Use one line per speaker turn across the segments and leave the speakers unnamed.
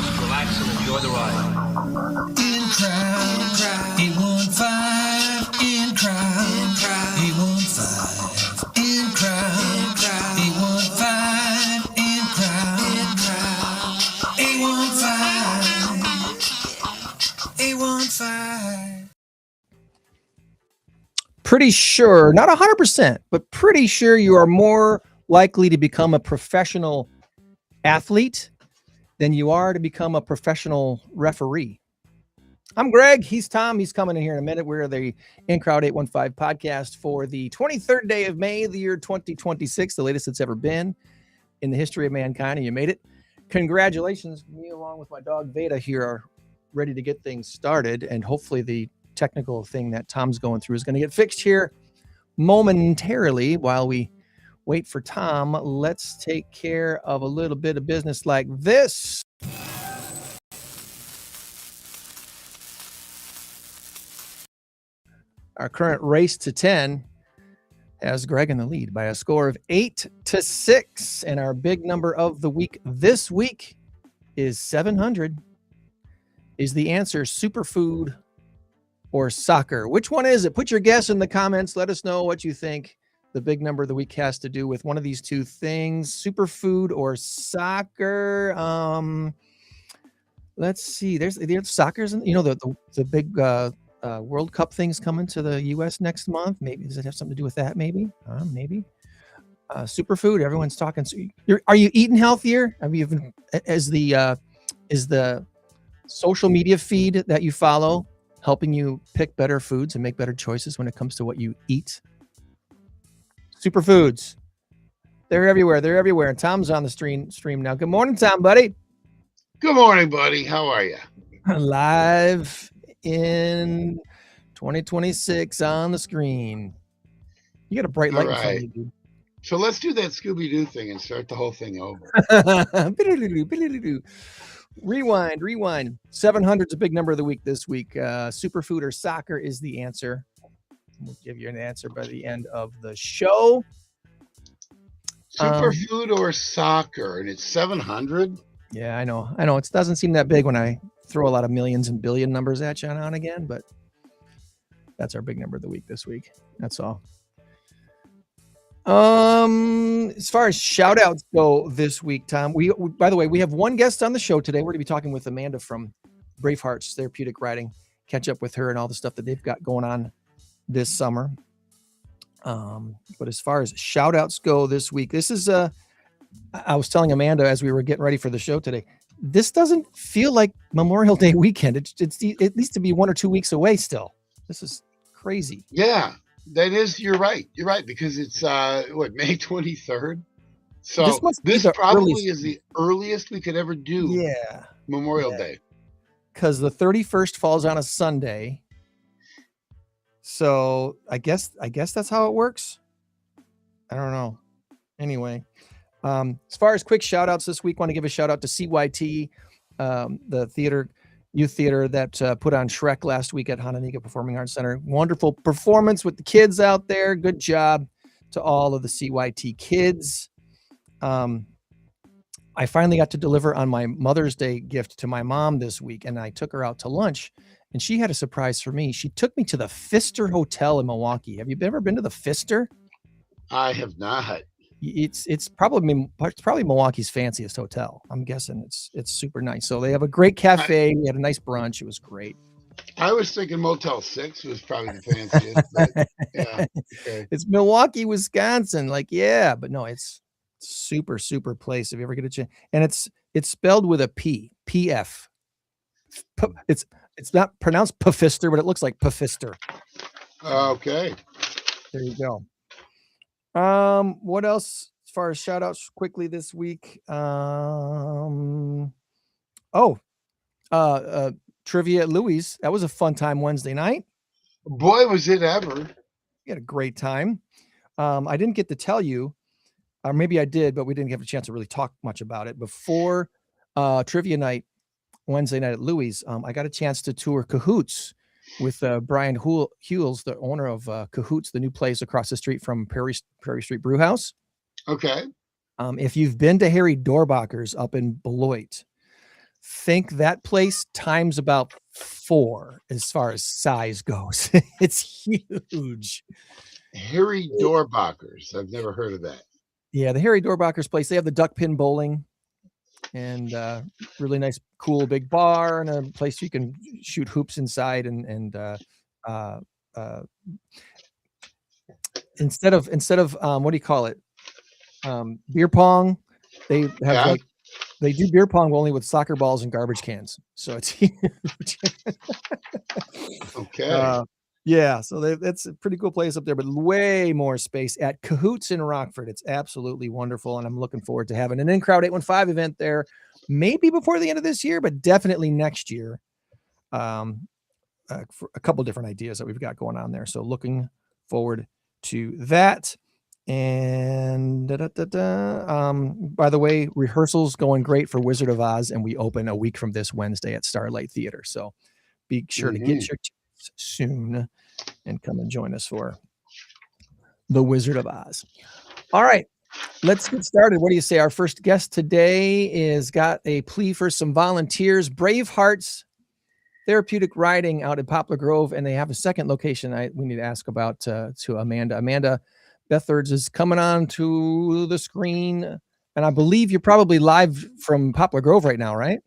Just relax and enjoy the ride.
In crowd, 815, in crowd, 815, in crowd, 815, in crowd, 815, 815.
Pretty sure, not 100%, but pretty sure you are more likely to become a professional athlete than you are to become a professional referee. I'm Greg. He's Tom. He's coming in here in a minute. We're the In Crowd 815 podcast for the 23rd day of May, the year 2026, the latest it's ever been in the history of mankind, and you made it. Congratulations. Me, along with my dog Veda here, are ready to get things started, and hopefully the technical thing that Tom's going through is going to get fixed here momentarily. While we wait for Tom, let's take care of a little bit of business like this. Our current race to 10 has Greg in the lead by a score of 8-6. And our big number of the week this week is 700. Is the answer superfood or soccer? Which one is it? Put your guess in the comments. Let us know what you think the big number of the week has to do with one of these two things, superfood or soccer. Let's see. There's soccer's, the big World Cup things coming to the U.S. next month. Maybe does it have something to do with that? Maybe. Superfood. Everyone's talking. So are you eating healthier? Have you even is the social media feed that you follow helping you pick better foods and make better choices when it comes to what you eat? Superfoods. They're everywhere. They're everywhere. And Tom's on the stream now. Good morning, Tom, buddy.
Good morning, buddy. How are you?
Live in 2026 on the screen. You got a bright light in front of you, dude.
So let's do that Scooby-Doo thing and start the whole thing over.
Rewind. 700 is a big number of the week this week. Superfood or soccer is the answer. We'll give you an answer by the end of the show.
Superfood or soccer, and it's 700?
Yeah, I know. It doesn't seem that big when I throw a lot of millions and billion numbers at you now and again, but that's our big number of the week this week. That's all. As far as shout outs go this week, Tom, we by the way, we have one guest on the show today. We're going to be talking with Amanda from Bravehearts Therapeutic Riding, catch up with her and all the stuff that they've got going on this summer. But as far as shout outs go this week, this is I was telling Amanda as we were getting ready for the show today, this doesn't feel like Memorial Day weekend. It needs to be 1 or 2 weeks away still. This is crazy.
Yeah, that is. You're right. Because it's May 23rd. So this probably is the earliest we could ever do.
Yeah,
Memorial Day.
Because the 31st falls on a Sunday. So I guess that's how it works. I don't know. Anyway, as far as quick shout outs this week, want to give a shout out to CYT, the youth theater that put on Shrek last week at Hananiga Performing Arts Center. Wonderful performance with the kids out there. Good job to all of the CYT kids. I finally got to deliver on my Mother's Day gift to my mom this week, and I took her out to lunch, and she had a surprise for me. She took me to the Pfister Hotel in Milwaukee. Have you ever been to the Pfister?
I have not.
It's probably Milwaukee's fanciest hotel. I'm guessing it's super nice. So they have a great cafe. We had a nice brunch. It was great.
I was thinking Motel 6 was probably the fanciest. But yeah, okay.
It's Milwaukee, Wisconsin. But no, it's super, super place. If you ever get a chance, and it's spelled with a P, PF. It's not pronounced Pfister, but it looks like Pfister.
Okay.
There you go. What else as far as shout outs quickly this week? Trivia at Louis. That was a fun time Wednesday night.
Boy, was it ever.
We had a great time. I didn't get to tell you, or maybe I did, but we didn't have a chance to really talk much about it. Before trivia night, Wednesday night at Louis, I got a chance to tour Cahoots with Brian Hules, the owner of Cahoots, the new place across the street from Prairie Street
Okay.
If you've been to Harry Dorbacher's up in Beloit, think that place times about 4 as far as size goes. It's huge.
Harry Dorbacher's. I've never heard of that.
Yeah, the Harry Dorbacher's place. They have the duck pin bowling and really nice, cool big bar and a place you can shoot hoops inside and instead of what do you call it? Beer pong. They have they do beer pong only with soccer balls and garbage cans. So it's huge.
Okay.
Yeah, so that's a pretty cool place up there, but way more space at Cahoots in Rockford. It's absolutely wonderful, and I'm looking forward to having an In-Crowd 815 event there, maybe before the end of this year, but definitely next year. For a couple different ideas that we've got going on there, so looking forward to that. And by the way, rehearsals going great for Wizard of Oz, and we open a week from this Wednesday at Starlight Theater. So be sure to get your tickets soon and come and join us for the Wizard of Oz. All right, let's get started. What do you say? Our first guest today is got a plea for some volunteers. Bravehearts Therapeutic Riding out in Poplar Grove, and they have a second location we need to ask about to Amanda. Amanda Bethards is coming on to the screen, and I believe you're probably live from Poplar Grove right now, right?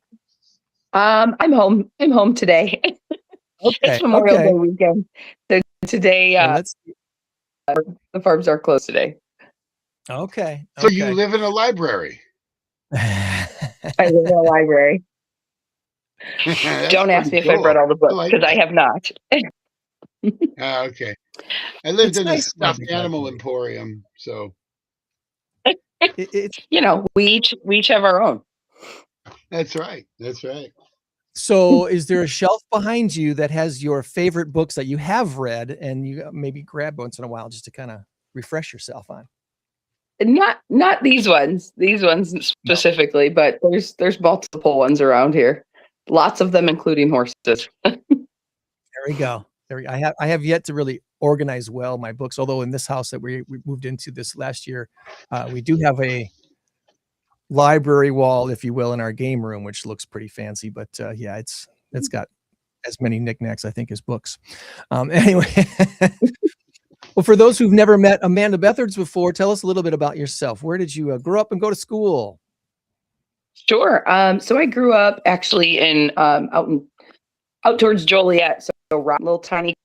I'm home. I'm home today.
Okay.
It's Memorial Day weekend. So today, the farms are closed today.
Okay.
So you live in a library?
I live in a library. Don't ask me if I've read all the books, because I have not.
Okay. I lived in a stuffed animal emporium, so
it's we each have our own.
That's right. That's right.
So is there a shelf behind you that has your favorite books that you have read and you maybe grab once in a while just to kind of refresh yourself on?
Not these ones specifically, but there's multiple ones around here. Lots of them, including horses.
There we go. I have yet to really organize well my books, although in this house that we moved into this last year, we do have a library wall, if you will, in our game room, which looks pretty fancy. But yeah, it's got as many knickknacks, I think, as books. Anyway, well, for those who've never met Amanda Bethards before, tell us a little bit about yourself. Where did you grow up and go to school?
Sure. So I grew up actually in out towards Joliet, so a little tiny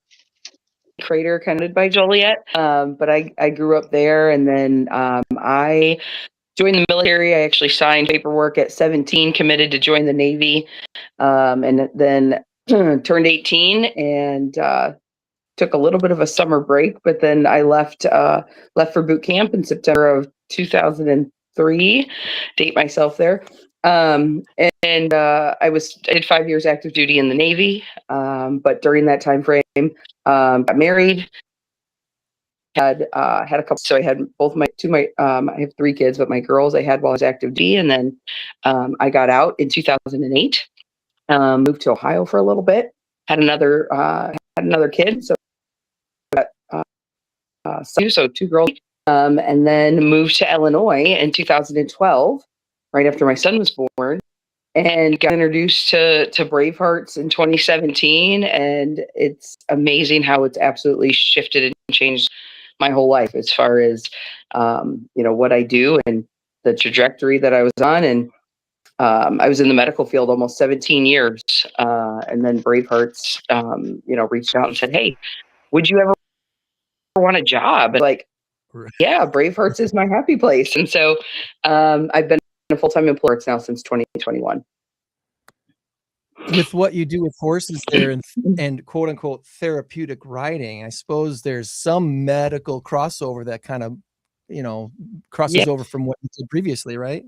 crater kind of by Joliet. But I grew up there, and then I joined the military. I actually signed paperwork at 17, committed to join the Navy, and then turned 18 and took a little bit of a summer break. But then I left for boot camp in September of 2003. Date myself there. I did 5 years active duty in the Navy. But during that time frame, got married, had a couple. So I had both I have 3 kids, but my girls I had while I was active duty. And then, I got out in 2008, moved to Ohio for a little bit, had another kid. So, so 2 girls, and then moved to Illinois in 2012, right after my son was born, and got introduced to Bravehearts in 2017. And it's amazing how it's absolutely shifted and changed my whole life as far as, what I do and the trajectory that I was on. And I was in the medical field almost 17 years. And then Bravehearts, reached out and said, "Hey, would you ever want a job?" Like, yeah, Bravehearts is my happy place. And so I've been a full-time employee now since 2021.
With what you do with horses there and quote unquote therapeutic riding, I suppose there's some medical crossover that kind of, crosses over from what you did previously, right?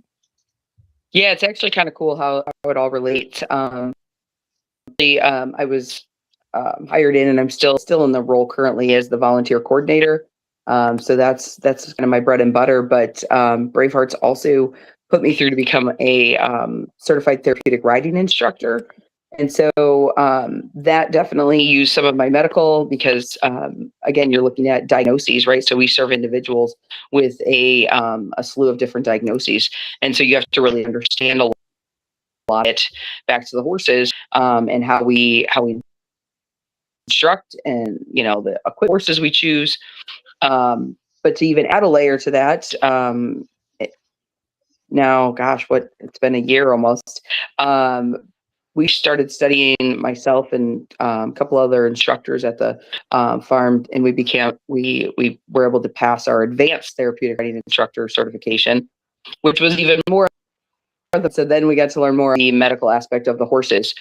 Yeah, it's actually kind of cool how it all relates. I was hired in, and I'm still in the role currently as the volunteer coordinator. So that's kind of my bread and butter. But Bravehearts also put me through to become a certified therapeutic riding instructor. And so that definitely used some of my medical, because again, you're looking at diagnoses, right? So we serve individuals with a slew of different diagnoses. And so you have to really understand a lot of it back to the horses, and how we instruct, and the equip horses we choose. But to even add a layer to that, now, gosh, it's been a year almost. We started studying, myself and a couple other instructors at the farm, and we were able to pass our advanced therapeutic riding instructor certification, which was even more. So then we got to learn more of the medical aspect of the horses.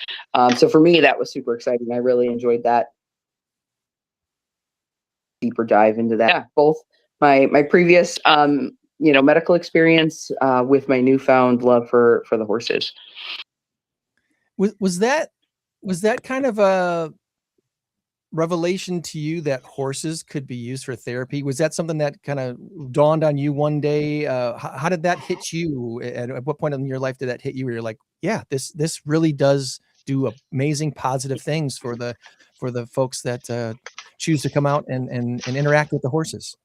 So for me, that was super exciting. I really enjoyed that deeper dive into that. Yeah, both my previous medical experience with my newfound love for the horses.
Was that kind of a revelation to you that horses could be used for therapy? Was that something that kind of dawned on you one day? How did that hit you? At what point in your life did that hit you where you're like, yeah, this really does do amazing positive things for the folks that choose to come out and interact with the horses?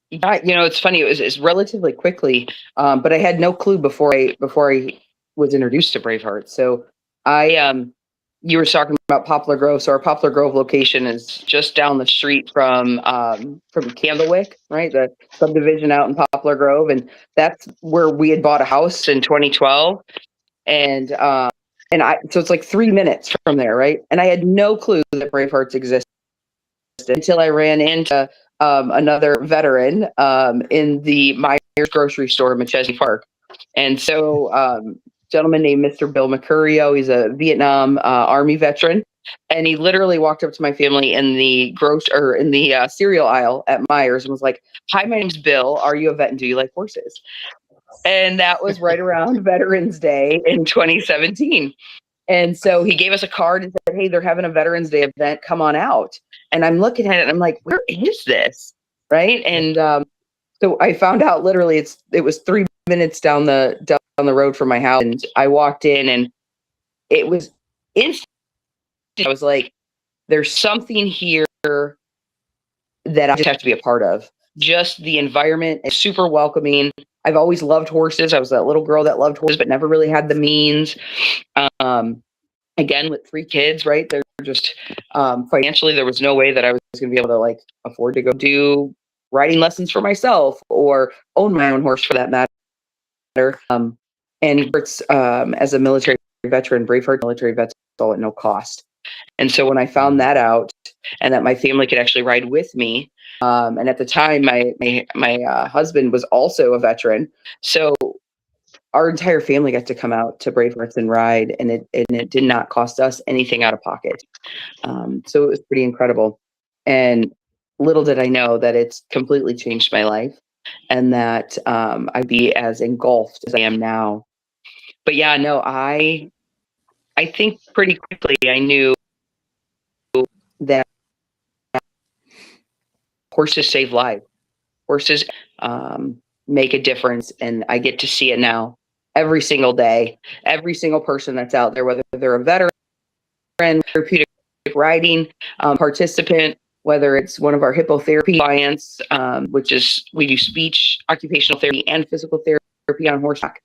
Yeah, it's funny. It's relatively quickly, but I had no clue before I was introduced to Bravehearts. So you were talking about Poplar Grove. So our Poplar Grove location is just down the street from Candlewick, right? The subdivision out in Poplar Grove, and that's where we had bought a house in 2012, and so it's like 3 minutes from there, right? And I had no clue that Bravehearts existed until I ran into another veteran in the Myers grocery store in Machesney Park. And so gentleman named Mr. Bill Mercurio, he's a Vietnam Army veteran. And he literally walked up to my family in the cereal aisle at Myers and was like, "Hi, my name's Bill. Are you a vet and do you like horses?" And that was right around Veterans Day in 2017. And so he gave us a card and said, "Hey, they're having a Veterans Day event. Come on out." And I'm looking at it and I'm like, where is this? Right. And so I found out literally it was 3 minutes down the road from my house. And I walked in and it was instant. I was like, there's something here that I just have to be a part of. Just the environment is super welcoming. I've always loved horses. I was that little girl that loved horses, but never really had the means. Again, with 3 kids, right? They're just financially, there was no way that I was going to be able to afford to go do riding lessons for myself or own my own horse for that matter. And it's as a military veteran, Braveheart military vets all at no cost. And so when I found that out, and that my family could actually ride with me, and at the time my husband was also a veteran, so our entire family got to come out to Bravehearts and ride, and it did not cost us anything out of pocket. So it was pretty incredible. And little did I know that it's completely changed my life, and that I'd be as engulfed as I am now. But yeah, no, I think pretty quickly I knew that horses save lives. Horses make a difference, and I get to see it now every single day. Every single person that's out there, whether they're a veteran, therapeutic riding participant, whether it's one of our hippotherapy clients, which is we do speech, occupational therapy, and physical therapy on horseback.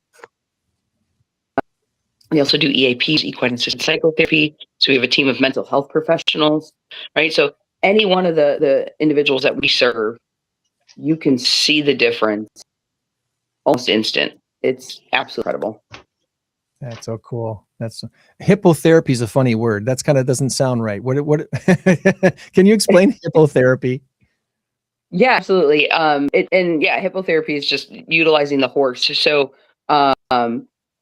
We also do EAPs, equine assisted psychotherapy. So we have a team of mental health professionals, right? So any one of the individuals that we serve, you can see the difference almost instant. It's absolutely incredible.
That's so cool. Hippotherapy is a funny word. That's kind of doesn't sound right. What can you explain hippotherapy?
Yeah, absolutely. Hippotherapy is just utilizing the horse. So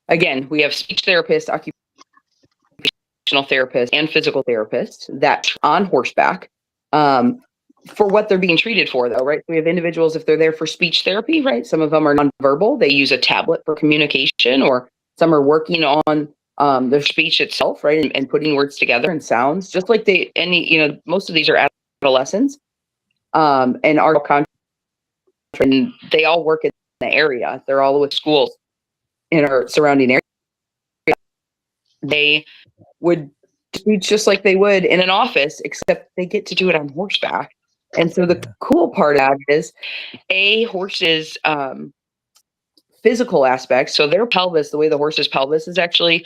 again, we have speech therapists, occupational therapists, and physical therapists that on horseback for what they're being treated for, though, right? We have individuals, if they're there for speech therapy, right? Some of them are nonverbal. They use a tablet for communication, or some are working on their speech itself, right? And putting words together and sounds, just like most of these are adolescents and our and they all work in the area. They're all with schools in our surrounding area. They would speak just like they would in an office, except they get to do it on horseback. And so the cool part of that is horses physical aspects. So their pelvis, the way the horse's pelvis is actually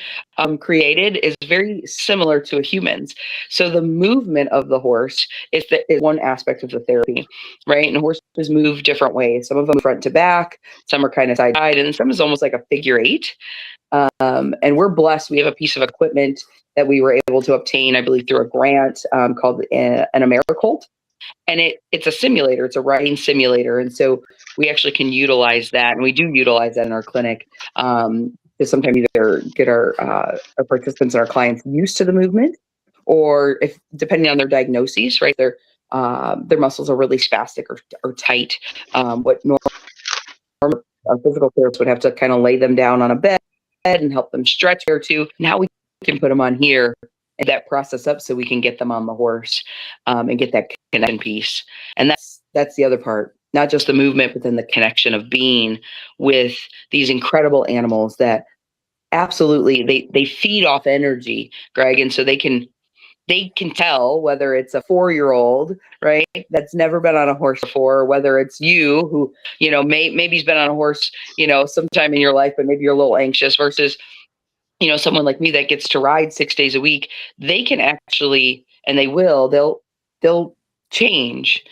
created, is very similar to a human's. So the movement of the horse is one aspect of the therapy, right? And horses move different ways. Some of them front to back, some are kind of side to side, and some is almost like a figure eight. And we're blessed. We have a piece of equipment that we were able to obtain, I believe, through a grant called an AmeriColt. And it's a simulator. It's a riding simulator. And so we actually can utilize that. And we do utilize that in our clinic to sometimes either get our participants and our clients used to the movement, or if depending on their diagnoses, right, their muscles are really spastic or tight. What normal a physical therapist would have to kind of lay them down on a bed and help them stretch or two. Now we can put them on here and that process up so we can get them on the horse and get that connection piece. And that's the other part, not just the movement, but then the connection of being with these incredible animals that absolutely they feed off energy, Greg. And so they can tell whether it's a 4-year-old, right, that's never been on a horse before, or whether it's you who, maybe has been on a horse, sometime in your life, but maybe you're a little anxious, versus, someone like me that gets to ride 6 days a week. They can actually, and they'll change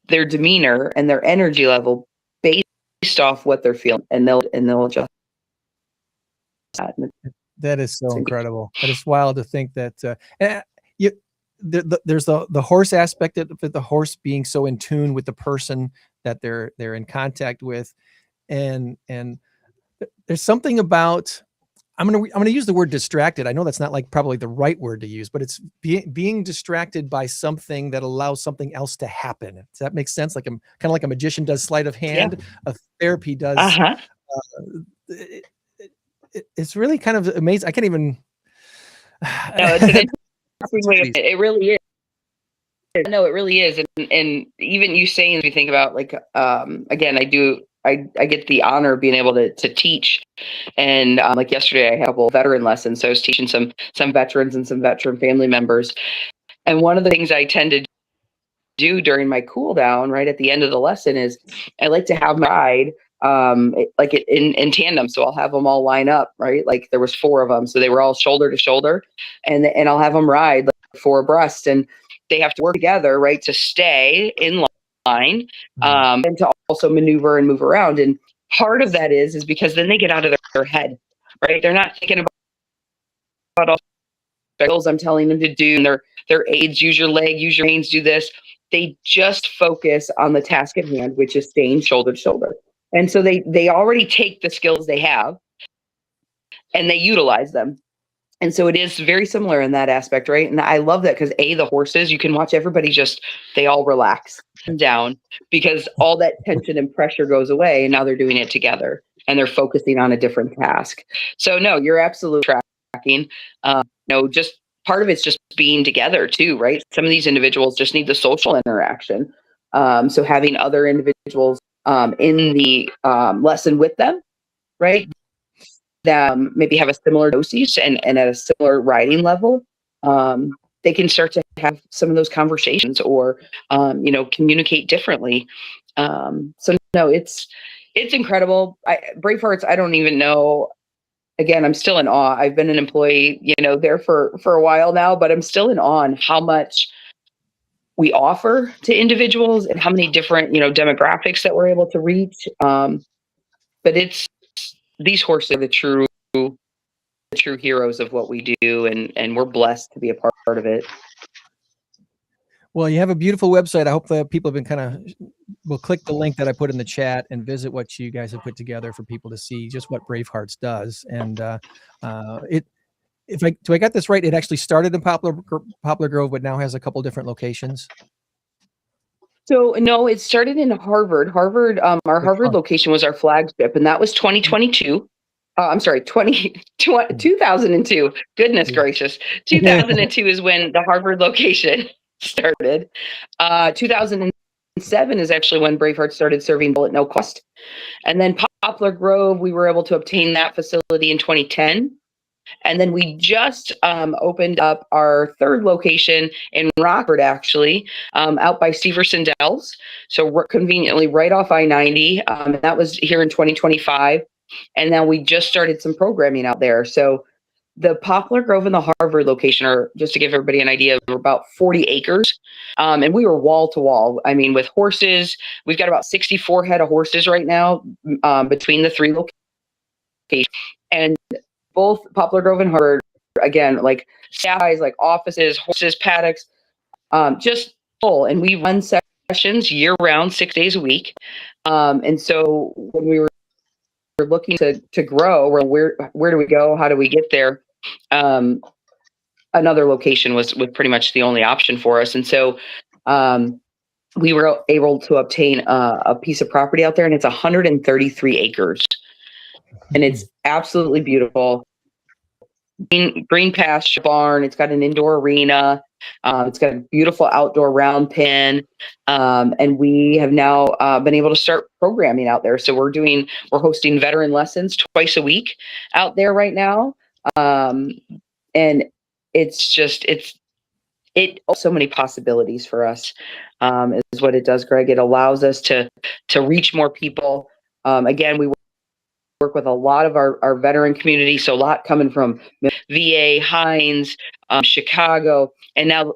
their demeanor and their energy level based off what they're feeling, and they'll adjust that.
That is so incredible. That is wild to think that there's the horse aspect of it, the horse being so in tune with the person that they're in contact with, and there's something about, I'm gonna use the word distracted. I know that's not like probably the right word to use, but it's being distracted by something that allows something else to happen. Does that make sense? Like kind of like a magician does sleight of hand, a therapy does. It's really kind of amazing. I can't even.
No, it's an interesting way. It really is. No, it really is. And even you saying, if you think about, like, again, I get the honor of being able to teach. And like yesterday, I had a couple veteran lessons. So I was teaching some veterans and some veteran family members. And one of the things I tend to do during my cool down, right at the end of the lesson, is I like to have my ride in tandem. So I'll have them all line up, right? Like there was 4 of them. So they were all shoulder to shoulder, and I'll have them ride like 4 abreast, and they have to work together, right, to stay in line, and to also maneuver and move around. And part of that is because then they get out of their head, right? They're not thinking about all the skills I'm telling them to do, and their aids, use your leg, use your reins, do this. They just focus on the task at hand, which is staying shoulder to shoulder. And so they already take the skills they have and they utilize them. And so it is very similar in that aspect, right? And I love that because the horses, you can watch everybody they all relax down because all that tension and pressure goes away, and now they're doing it together and they're focusing on a different task. So no, you're absolutely tracking. Just part of it's just being together too, right? Some of these individuals just need the social interaction. So having other individuals in the lesson with them, right, that maybe have a similar doses and at a similar riding level, they can start to have some of those conversations or communicate differently. So no, it's incredible. Bravehearts, I don't even know. Again, I'm still in awe. I've been an employee, there for a while now, but I'm still in awe on how much we offer to individuals and how many different, demographics that we're able to reach. But these horses are the true heroes of what we do, and we're blessed to be a part of it.
Well, you have a beautiful website. I hope that people have been will click the link that I put in the chat and visit what you guys have put together for people to see just what Bravehearts does. And do I got this right? It actually started in Poplar Grove, but now has a couple different locations.
So no, it started in Harvard. Our Harvard location was our flagship, and that was 2022. I'm sorry, 2002. Goodness gracious. 2002 is when the Harvard location started. 2007 is actually when Braveheart started serving at no cost. And then Poplar Grove, we were able to obtain that facility in 2010. And then we just opened up our 3rd location in Rockford, actually, out by Severson Dells. So we're conveniently right off I-90. And that was here in 2025. And now we just started some programming out there. So the Poplar Grove and the Harvard location are, just to give everybody an idea, we're about 40 acres. And we were wall to wall. I mean, with horses, we've got about 64 head of horses right now between the three locations. And both Poplar Grove and Harvard, again, like size, like offices, horses, paddocks, just full. And we run sessions year round, 6 days a week. And so when we were looking to grow, where do we go? How do we get there? Another location was pretty much the only option for us. And so we were able to obtain a piece of property out there, and it's 133 acres. And it's absolutely beautiful. Green pasture barn. It's got an indoor arena. It's got a beautiful outdoor round pen. And we have now been able to start programming out there. So we're hosting veteran lessons twice a week out there right now. And it's so many possibilities for us, is what it does, Greg. It allows us to reach more people. Again, we work with a lot of our veteran community. So a lot coming from VA, Hines, Chicago, and now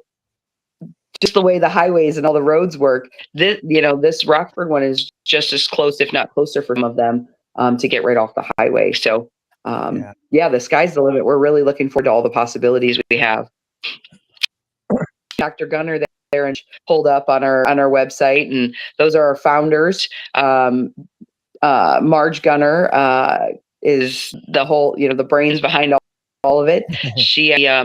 just the way the highways and all the roads work, this Rockford one is just as close, if not closer, for some of them to get right off the highway. So the sky's the limit. We're really looking forward to all the possibilities we have. Dr. Gunner there and pulled up on our website, and those are our founders. Marge Gunner is the whole, the brains behind all of it. She, I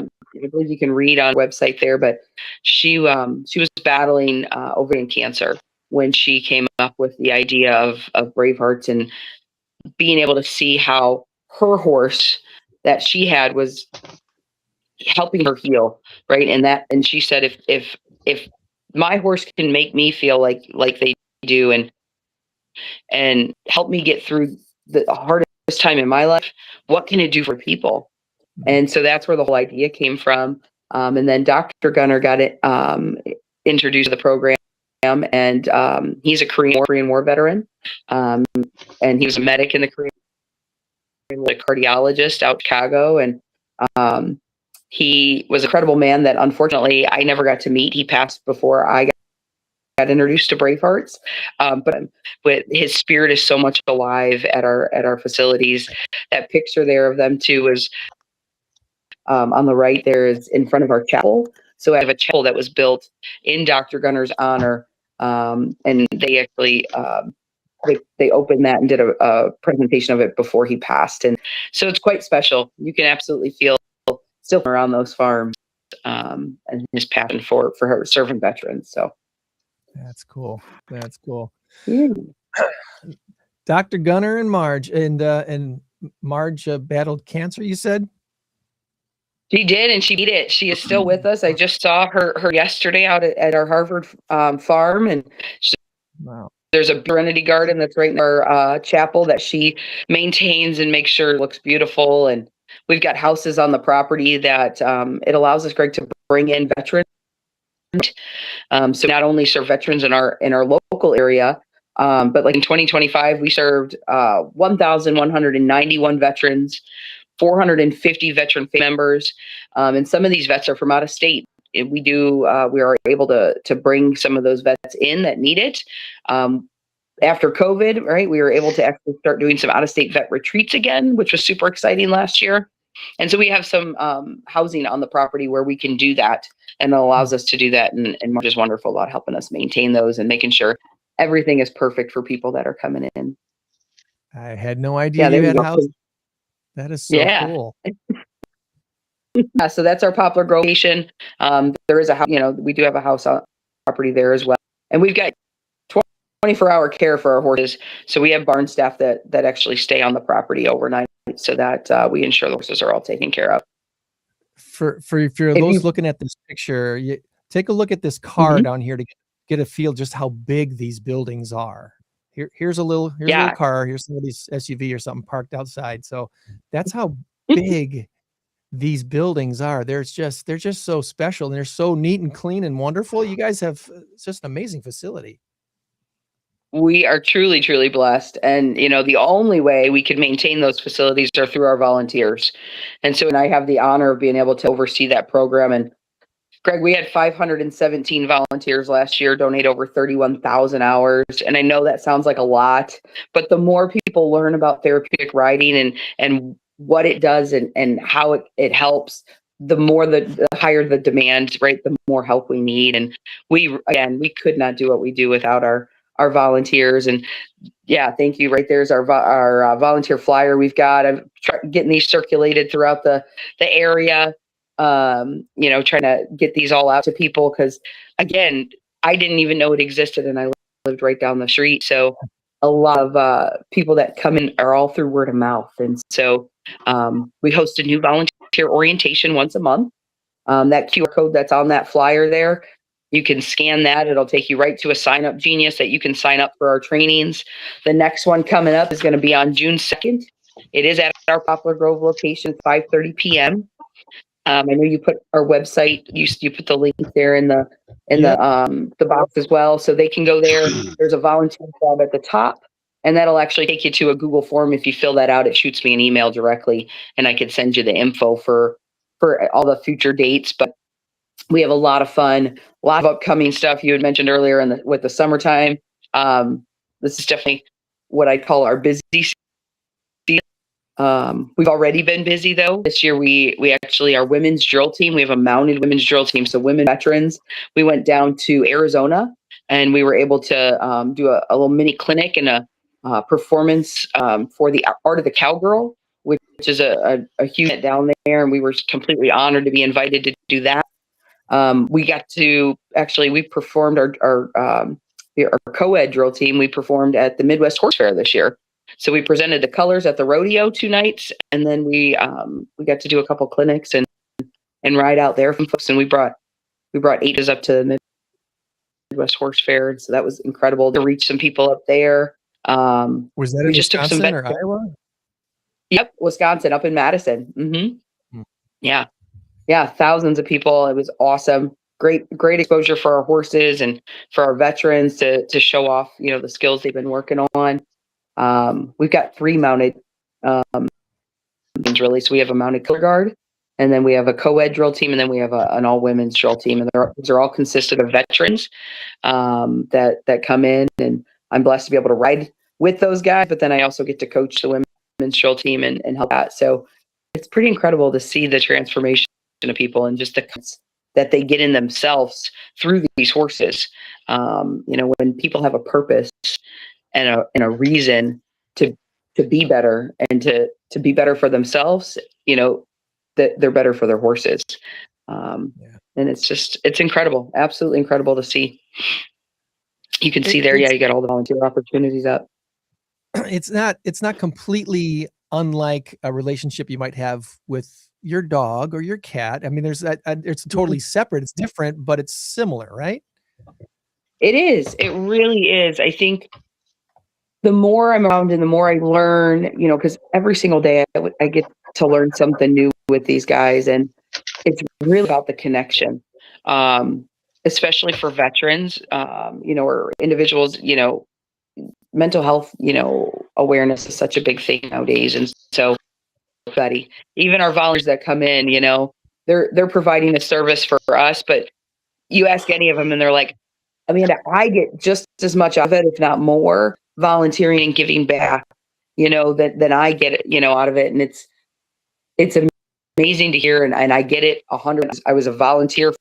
believe you can read on the website there, but she was battling ovarian cancer when she came up with the idea of Bravehearts, and being able to see how her horse that she had was helping her heal, right? And she said, if my horse can make me feel like they do, and help me get through the hardest time in my life, what can it do for people? And so that's where the whole idea came from. And then Dr. Gunner got it introduced to the program, and he's a Korean War veteran, and he was a medic in the Korean War, a cardiologist out in Chicago, and he was an incredible man that unfortunately I never got to meet. He passed before I got introduced to Bravehearts, but his spirit is so much alive at our facilities. That picture there of them too is on the right. There is in front of our chapel. So I have a chapel that was built in Dr. Gunner's honor, and they actually they opened that and did a presentation of it before he passed, and so it's quite special. You can absolutely feel still around those farms, and his passion for her serving veterans. So.
That's cool. That's cool.
Mm.
Dr. Gunner and Marge, and Marge battled cancer, you said?
She did, and she beat it. She is still with us. I just saw her yesterday out at our Harvard farm, and
wow.
There's a serenity garden that's right in our chapel that she maintains and makes sure it looks beautiful. And we've got houses on the property that it allows us, Greg, to bring in veterans. So not only serve veterans in our local area, but like in 2025, we served 1,191 veterans, 450 veteran family members, and some of these vets are from out of state. And we are able to bring some of those vets in that need it. After COVID, right, we were able to actually start doing some out of state vet retreats again, which was super exciting last year. And so we have some housing on the property where we can do that, and it allows us to do that. And Marge is wonderful about helping us maintain those and making sure everything is perfect for people that are coming in.
I had no idea you had a house. That is so cool.
Yeah, so that's our Poplar Grove location. There is a house, we do have a house on property there as well. And we've got 24-hour care for our horses. So we have barn staff that actually stay on the property overnight, so that we ensure the horses are all taken care of.
For those looking at this picture, you take a look at this car down here to get a feel just how big these buildings are. Here's a little car. Here's somebody's SUV or something parked outside. So that's how big these buildings are. They're just so special, and they're so neat and clean and wonderful. You guys have just an amazing facility.
We are truly, truly blessed. And, the only way we can maintain those facilities are through our volunteers. And so, and I have the honor of being able to oversee that program. And Greg, we had 517 volunteers last year, donate over 31,000 hours. And I know that sounds like a lot, but the more people learn about therapeutic riding and what it does and how it helps, the more the higher the demand, right? The more help we need. And we could not do what we do without our volunteers. And yeah, thank you. Right there's our volunteer flyer we've got. I'm getting these circulated throughout the area. Trying to get these all out to people because, again, I didn't even know it existed, and I lived right down the street. So a lot of people that come in are all through word of mouth. And so we host a new volunteer orientation once a month. That QR code that's on that flyer there, you can scan that. It'll take you right to a sign up Genius that you can sign up for our trainings. The next one coming up is going to be on June 2nd. It is at our Poplar Grove location, 5:30 p.m. I know you put our website. You put the link there in the box as well, so they can go there. There's a volunteer tab at the top, and that'll actually take you to a Google form. If you fill that out, it shoots me an email directly, and I could send you the info for all the future dates. But we have a lot of fun, a lot of upcoming stuff. You had mentioned earlier with the summertime. This is definitely what I call our busy season. We've already been busy though. This year we actually, our women's drill team, we have a mounted women's drill team. So women veterans, we went down to Arizona and we were able to do a little mini clinic and a performance for the art of the cowgirl, which is a huge event down there. And we were completely honored to be invited to do that. We got to we performed our co-ed drill team. We performed at the Midwest Horse Fair this year. So we presented the colors at the rodeo 2 nights, and then we got to do a couple clinics and ride out there from folks. And we brought ages up to the Midwest Horse Fair, and so that was incredible to reach some people up there.
Was that in Wisconsin or Iowa?
Yep, Wisconsin, up in Madison. Mm-hmm. Yeah, thousands of people. It was awesome. Great exposure for our horses and for our veterans to show off, the skills they've been working on. We've got 3 mounted really. So we have a mounted color guard, and then we have a co-ed drill team, and then we have an all women's drill team. And these are all consisted of veterans that come in, and I'm blessed to be able to ride with those guys. But then I also get to coach the women's drill team and help that. So it's pretty incredible to see the transformation of people and just the that they get in themselves through these horses. When people have a purpose and a reason to be better and to be better for themselves, that they're better for their horses. And it's incredible, absolutely incredible to see. You can see there, you got all the volunteer opportunities up.
It's not completely unlike a relationship you might have with your dog or your cat. I mean, it's totally separate. It's different, but it's similar, right?
It is. It really is. I think the more I'm around and the more I learn, because every single day I get to learn something new with these guys, and it's really about the connection, especially for veterans, or individuals. Mental health, awareness is such a big thing nowadays, and so, buddy, even our volunteers that come in, they're providing a service for us, but you ask any of them, and they're like, Amanda, I get just as much of it, if not more, volunteering and giving back, than I get it, out of it. And it's amazing to hear. And I get it 100. I was a volunteer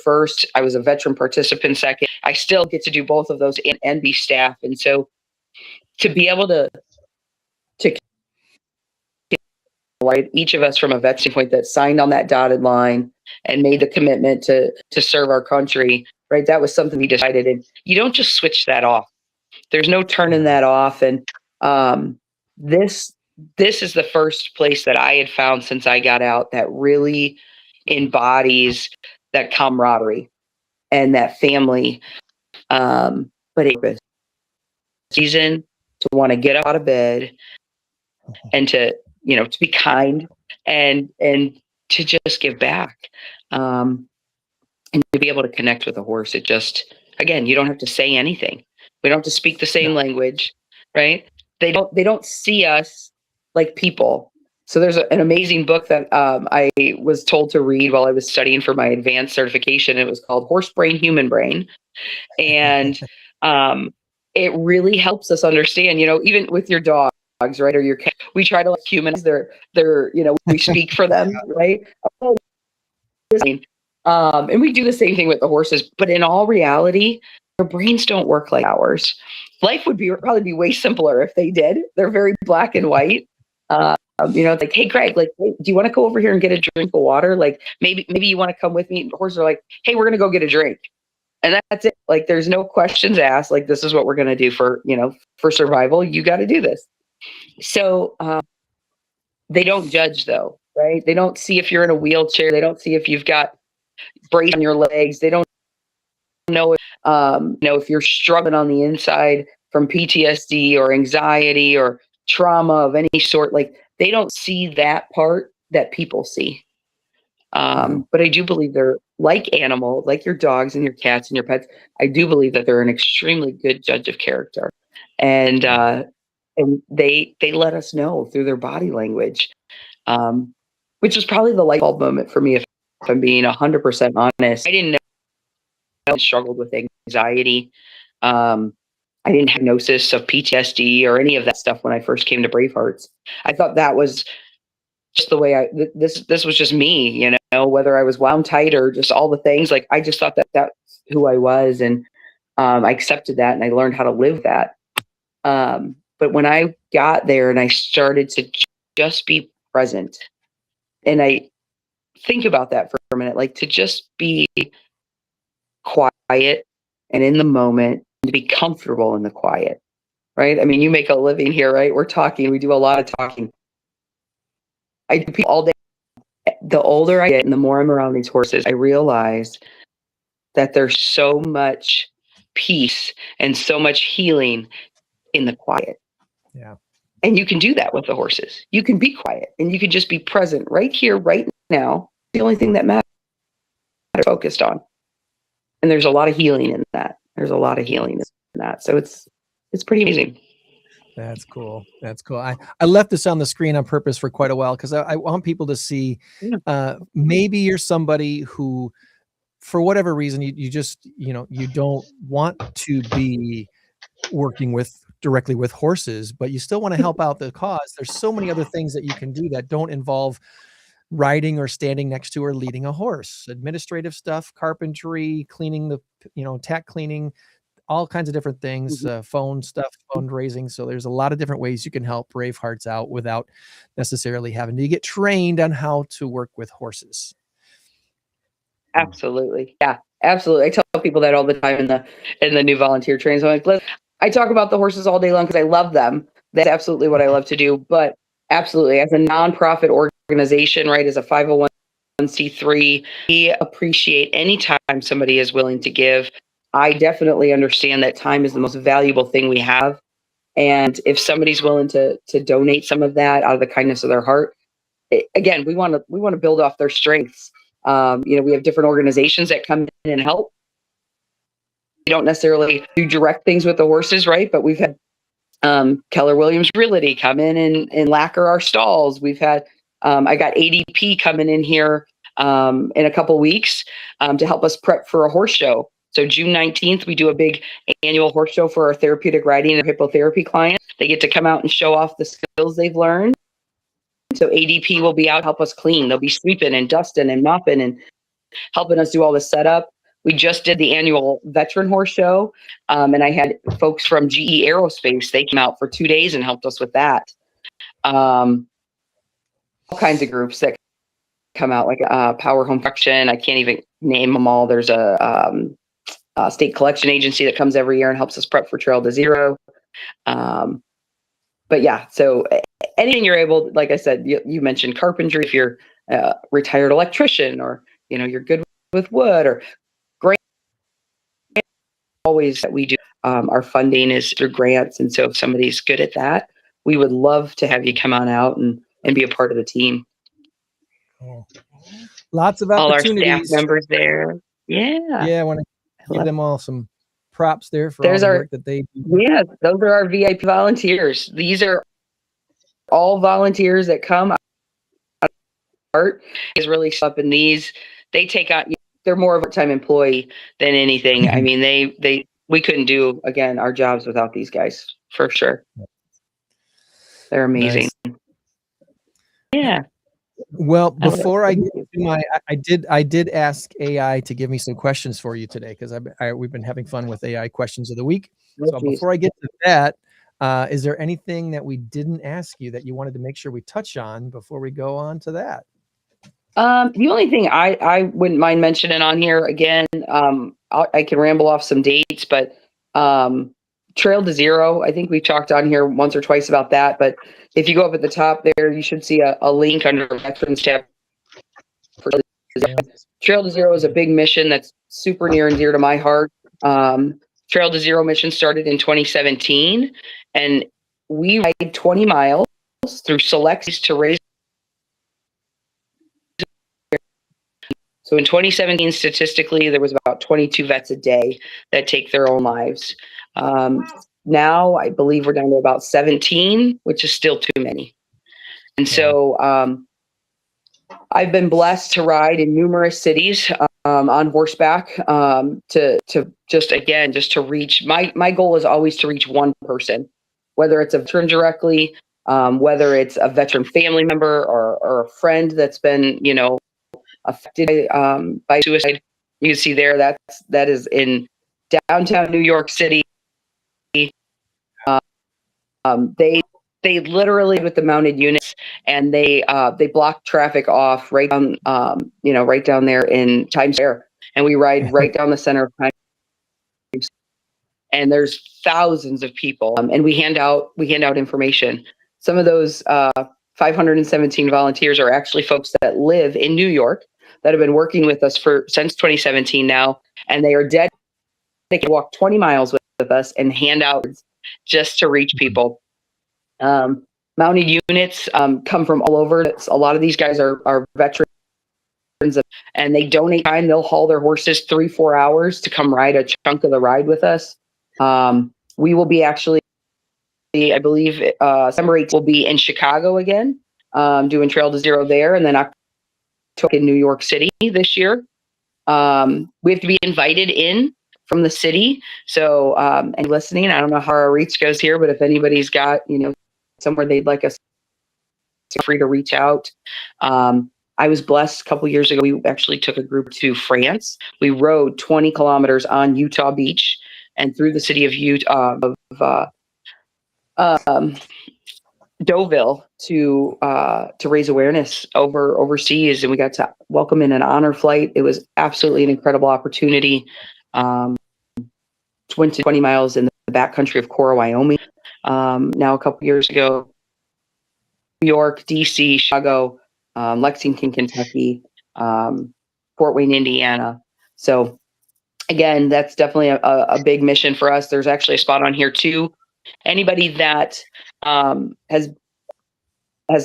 first. I was a veteran participant second. I still get to do both of those and be staff. And so to be able to right, each of us from a veteran point that signed on that dotted line and made the commitment to serve our country, right? That was something we decided. And you don't just switch that off. There's no turning that off. And this is the first place that I had found since I got out that really embodies that camaraderie and that family. But it's season to want to get out of bed and to be kind and to just give back, and to be able to connect with a horse. It just, again, you don't have to say anything. We don't have to speak the same language, right? They don't see us like people. So there's an amazing book that I was told to read while I was studying for my advanced certification. It was called Horse Brain, Human Brain. And it really helps us understand, even with your dogs, right? Or your cat, we try to like humanize their, we speak for them, right? And we do the same thing with the horses, but in all reality, their brains don't work like ours. Life would probably be way simpler if they did. They're very black and white. It's like, hey, Greg, like, hey, do you want to go over here and get a drink of water? Like, maybe you want to come with me. The horses are like, hey, we're going to go get a drink. And that's it. Like, there's no questions asked. Like, this is what we're going to do for survival. You got to do this. So they don't judge, though, right? They don't see if you're in a wheelchair. They don't see if you've got brace on your legs. They don't know if you're struggling on the inside from PTSD or anxiety or trauma of any sort. Like, they don't see that part that people see. But I do believe they're like animals, like your dogs and your cats and your pets. I do believe that they're an extremely good judge of character, and they let us know through their body language, which was probably the light bulb moment for me. If I'm being 100% honest, I didn't know I struggled with anxiety. I didn't have diagnosis of PTSD or any of that stuff when I first came to Bravehearts. I thought that was just the way this was just me, whether I was wound tight or just all the things. Like, I just thought that that's who I was. And I accepted that and I learned how to live that. But when I got there and I started to just be present, and I think about that for a minute, like to just be quiet and in the moment, to be comfortable in the quiet, right? I mean, you make a living here, right? We're talking, we do a lot of talking. I do all day. The older I get and the more I'm around these horses, I realize that there's so much peace and so much healing in the quiet.
Yeah.
And you can do that with the horses. You can be quiet and you can just be present right here, right now. The only thing that matters, focused on. And there's a lot of healing in that. So it's pretty amazing.
That's cool. I left this on the screen on purpose for quite a while because I want people to see maybe you're somebody who, for whatever reason, you just, you don't want to be working directly with horses, but you still want to help out the cause. There's so many other things that you can do that don't involve riding or standing next to or leading a horse. Administrative stuff, carpentry, cleaning tack cleaning, all kinds of different things, phone stuff, fundraising. So there's a lot of different ways you can help Bravehearts out without necessarily having to get trained on how to work with horses.
Absolutely. Yeah, absolutely. I tell people that all the time in the new volunteer trainings. I'm like, look, I talk about the horses all day long because I love them. That's absolutely what I love to do. But absolutely, as a nonprofit organization, right, as a 501c3, we appreciate any time somebody is willing to give. I definitely understand that time is the most valuable thing we have. And if somebody's willing to donate some of that out of the kindness of their heart, again, we want to build off their strengths. We have different organizations that come in and help. We don't necessarily do direct things with the horses, right? But we've had Keller Williams Realty come in and lacquer our stalls. We've had I got ADP coming in here in a couple weeks to help us prep for a horse show. So June 19th, we do a big annual horse show for our therapeutic riding and hippotherapy clients. They get to come out and show off the skills they've learned. So ADP will be out to help us clean. They'll be sweeping and dusting and mopping and helping us do all the setup. We just did the annual veteran horse show. And I had folks from GE Aerospace. They came out for 2 days and helped us with that. All kinds of groups that come out, like Power Home Construction. I can't even name them all. There's a state collection agency that comes every year and helps us prep for Trail to Zero. But yeah, so anything you're able, like I said, you mentioned carpentry. If you're a retired electrician or, you're good with wood or great, always that we do. Our funding is through grants. And so if somebody's good at that, we would love to have you come on out and be a part of the team.
Cool. Lots of opportunities.
All our staff members there. Yeah.
Yeah, I want to give them all some props there for
There's
all the
our
work that they do.
Yeah, those are our VIP volunteers. These are all volunteers that come. Art is really up in these. They take on. They're more of a time employee than anything. I mean, we couldn't do again our jobs without these guys for sure. They're amazing.
Nice.
Yeah.
Well, before I get to I did ask AI to give me some questions for you today because we've been having fun with AI questions of the week. So before I get to that, is there anything that we didn't ask you that you wanted to make sure we touch on before we go on to that?
The only thing I wouldn't mind mentioning on here again, I can ramble off some dates, but Trail to Zero, I think we've talked on here once or twice about that. But if you go up at the top there, you should see a link under Veterans tab. Trail to Zero is a big mission that's super near and dear to my heart. Trail to Zero mission started in 2017, and we ride 20 miles through selects to raise. So in 2017, statistically, there was about 22 vets a day that take their own lives. Now, I believe we're down to about 17, which is still too many. And so I've been blessed to ride in numerous cities on horseback to just to reach. My goal is always to reach one person, whether it's a veteran directly, whether it's a veteran family member or a friend that's been, affected by suicide. You can see there that is in downtown New York City. They literally with the mounted units, and they block traffic off right down right down there in Times Square, and we ride right down the center of Times. And there's thousands of people, and we hand out information. Some of those 517 volunteers are actually folks that live in New York that have been working with us since 2017 now, and they are dead. They can walk 20 miles with us and hand out just to reach people. Mounted units come from all over. A lot of these guys are veterans, and they donate time. They'll haul their horses 3-4 hours to come ride a chunk of the ride with us. We will be actually, I believe, December 8th will be in Chicago again, doing Trail to Zero there, and then October in New York City this year. We have to be invited in from the city. So, and listening, I don't know how our reach goes here, but if anybody's got, somewhere they'd like us, feel free to reach out. I was blessed a couple years ago. We actually took a group to France. We rode 20 kilometers on Utah Beach and through the city of Utah, Deauville to raise awareness overseas, and we got to welcome in an honor flight. It was absolutely an incredible opportunity. Went to 20 miles in the backcountry of Cora, Wyoming. Now a couple years ago, New York, DC, Chicago, Lexington, Kentucky, Fort Wayne, Indiana. So again, that's definitely a big mission for us. There's actually a spot on here too. Anybody that has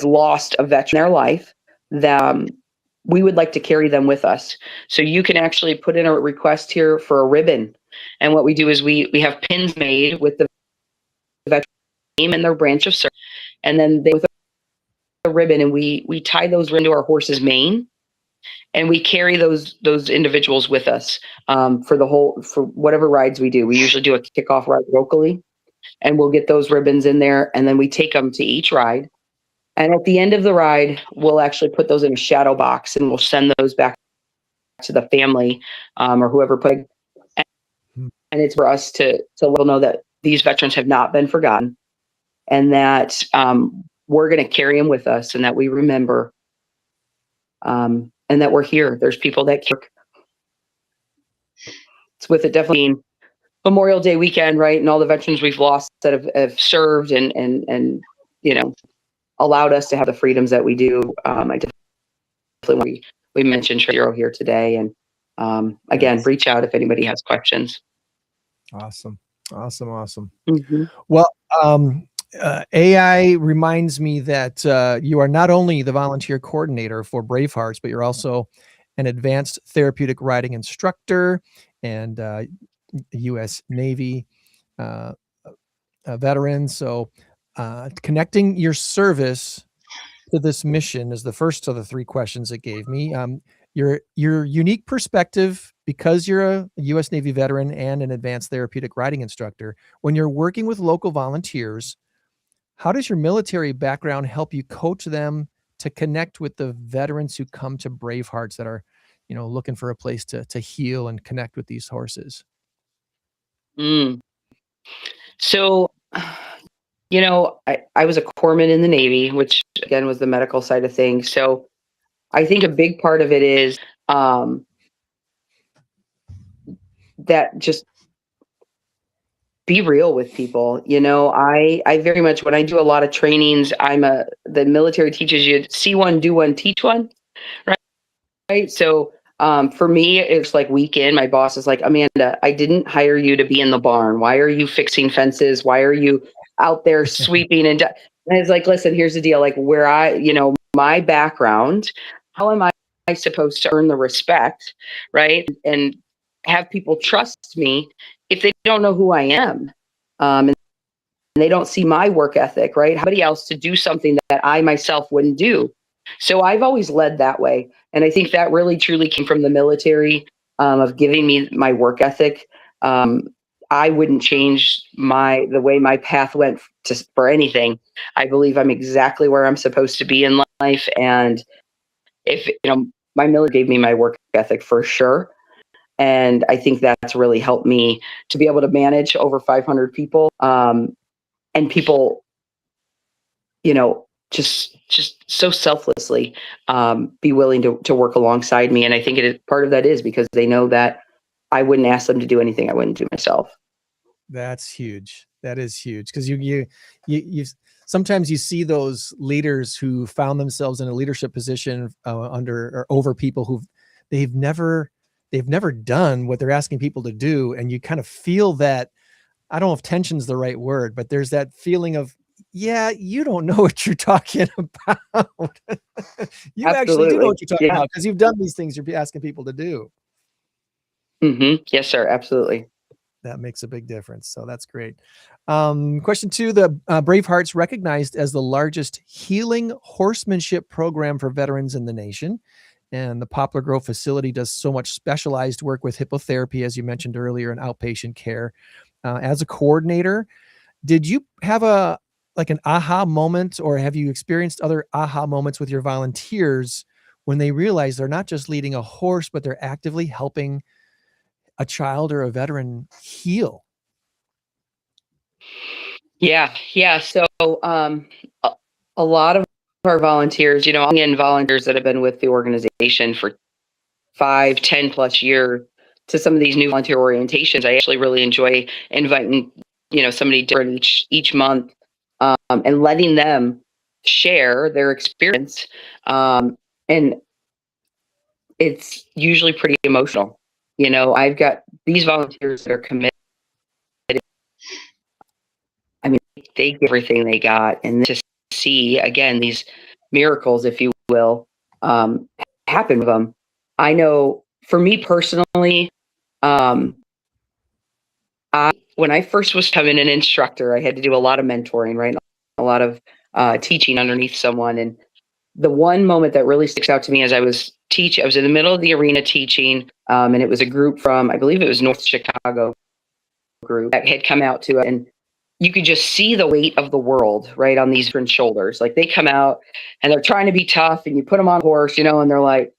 lost a veteran in their life, that we would like to carry them with us. So you can actually put in a request here for a ribbon. And what we do is we have pins made with the veteran name and their branch of service, and then they with a ribbon, and we tie those into our horse's mane, and we carry those individuals with us for whatever rides we do. We usually do a kickoff ride locally, and we'll get those ribbons in there, and then we take them to each ride. And at the end of the ride, we'll actually put those in a shadow box, and we'll send those back to the family or whoever put it. And it's for us to let them know that these veterans have not been forgotten, and that we're going to carry them with us, and that we remember, and that we're here. There's people that care. It's with it definitely Memorial Day weekend, right? And all the veterans we've lost that have served and allowed us to have the freedoms that we do. I definitely we mentioned Trail here today, and again, reach out if anybody has questions.
Awesome.
Mm-hmm.
Well, AI reminds me that you are not only the volunteer coordinator for Bravehearts, but you're also an advanced therapeutic riding instructor, and U.S. Navy veteran. So connecting your service to this mission is the first of the three questions it gave me. Your unique perspective, because you're a U.S. Navy veteran and an advanced therapeutic riding instructor, when you're working with local volunteers, how does your military background help you coach them to connect with the veterans who come to Bravehearts that are, looking for a place to heal and connect with these horses?
So, I was a corpsman in the Navy, which again was the medical side of things. So I think a big part of it is that just be real with people. I very much, when I do a lot of trainings, the military teaches you see one, do one, teach one, right? So for me, it's like weekend, my boss is like, Amanda, I didn't hire you to be in the barn. Why are you fixing fences? Why are you out there sweeping? And it's like, listen, here's the deal. Like my background, how am I supposed to earn the respect, right? And have people trust me if they don't know who I am, and they don't see my work ethic, right? Somebody else to do something that I myself wouldn't do. So I've always led that way, and I think that really truly came from the military, of giving me my work ethic. I wouldn't change the way my path went for anything. I believe I'm exactly where I'm supposed to be in life, and if my military gave me my work ethic for sure. And I think that's really helped me to be able to manage over 500 people, and people, just so selflessly be willing to work alongside me. And I think part of that is because they know that I wouldn't ask them to do anything I wouldn't do myself.
That's huge. That is huge, because you sometimes you see those leaders who found themselves in a leadership position under or over people who they've never done what they're asking people to do, and you kind of feel that. I don't know if tension's the right word, but there's that feeling of, yeah, you don't know what you're talking about. You actually do know what you're talking about, because you've done these things you're asking people to do.
Mm-hmm. Yes, sir. Absolutely.
That makes a big difference. So that's great. Question 2, the Bravehearts recognized as the largest healing horsemanship program for veterans in the nation. And the Poplar Grove facility does so much specialized work with hippotherapy, as you mentioned earlier, and outpatient care. As a coordinator, did you have an aha moment, or have you experienced other aha moments with your volunteers when they realize they're not just leading a horse, but they're actively helping a child or a veteran heal?
Yeah. So a lot of our volunteers, and volunteers that have been with the organization for 5, 10 plus years, to some of these new volunteer orientations, I actually really enjoy inviting, somebody different each month, and letting them share their experience. And it's usually pretty emotional. I've got these volunteers that are committed. I mean, they give everything they got, and to see again these miracles, if you will, happen with them. I know for me personally, when I first was becoming an instructor, I had to do a lot of mentoring, right? A lot of teaching underneath someone. And the one moment that really sticks out to me as I was in the middle of the arena teaching, and it was a group from, I believe it was North Chicago group that had come out to it. And you could just see the weight of the world right on these different shoulders. Like they come out and they're trying to be tough, and you put them on a horse, and they're like,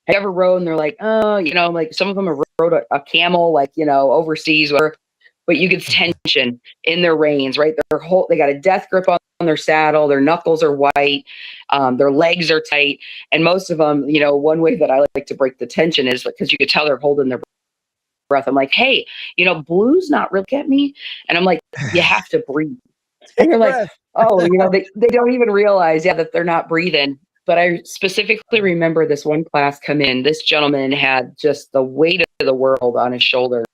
have you ever rode? And they're like, oh, like some of them have rode a camel, like, overseas, whatever. But you get tension in their reins, right? They got a death grip on their saddle. Their knuckles are white. Their legs are tight. And most of them, one way that I like to break the tension is because you could tell they're holding their breath. I'm like, hey, Blue's not really at me. And I'm like, you have to breathe. And you're like, oh, they don't even realize, that they're not breathing. But I specifically remember this one class come in. This gentleman had just the weight of the world on his shoulder.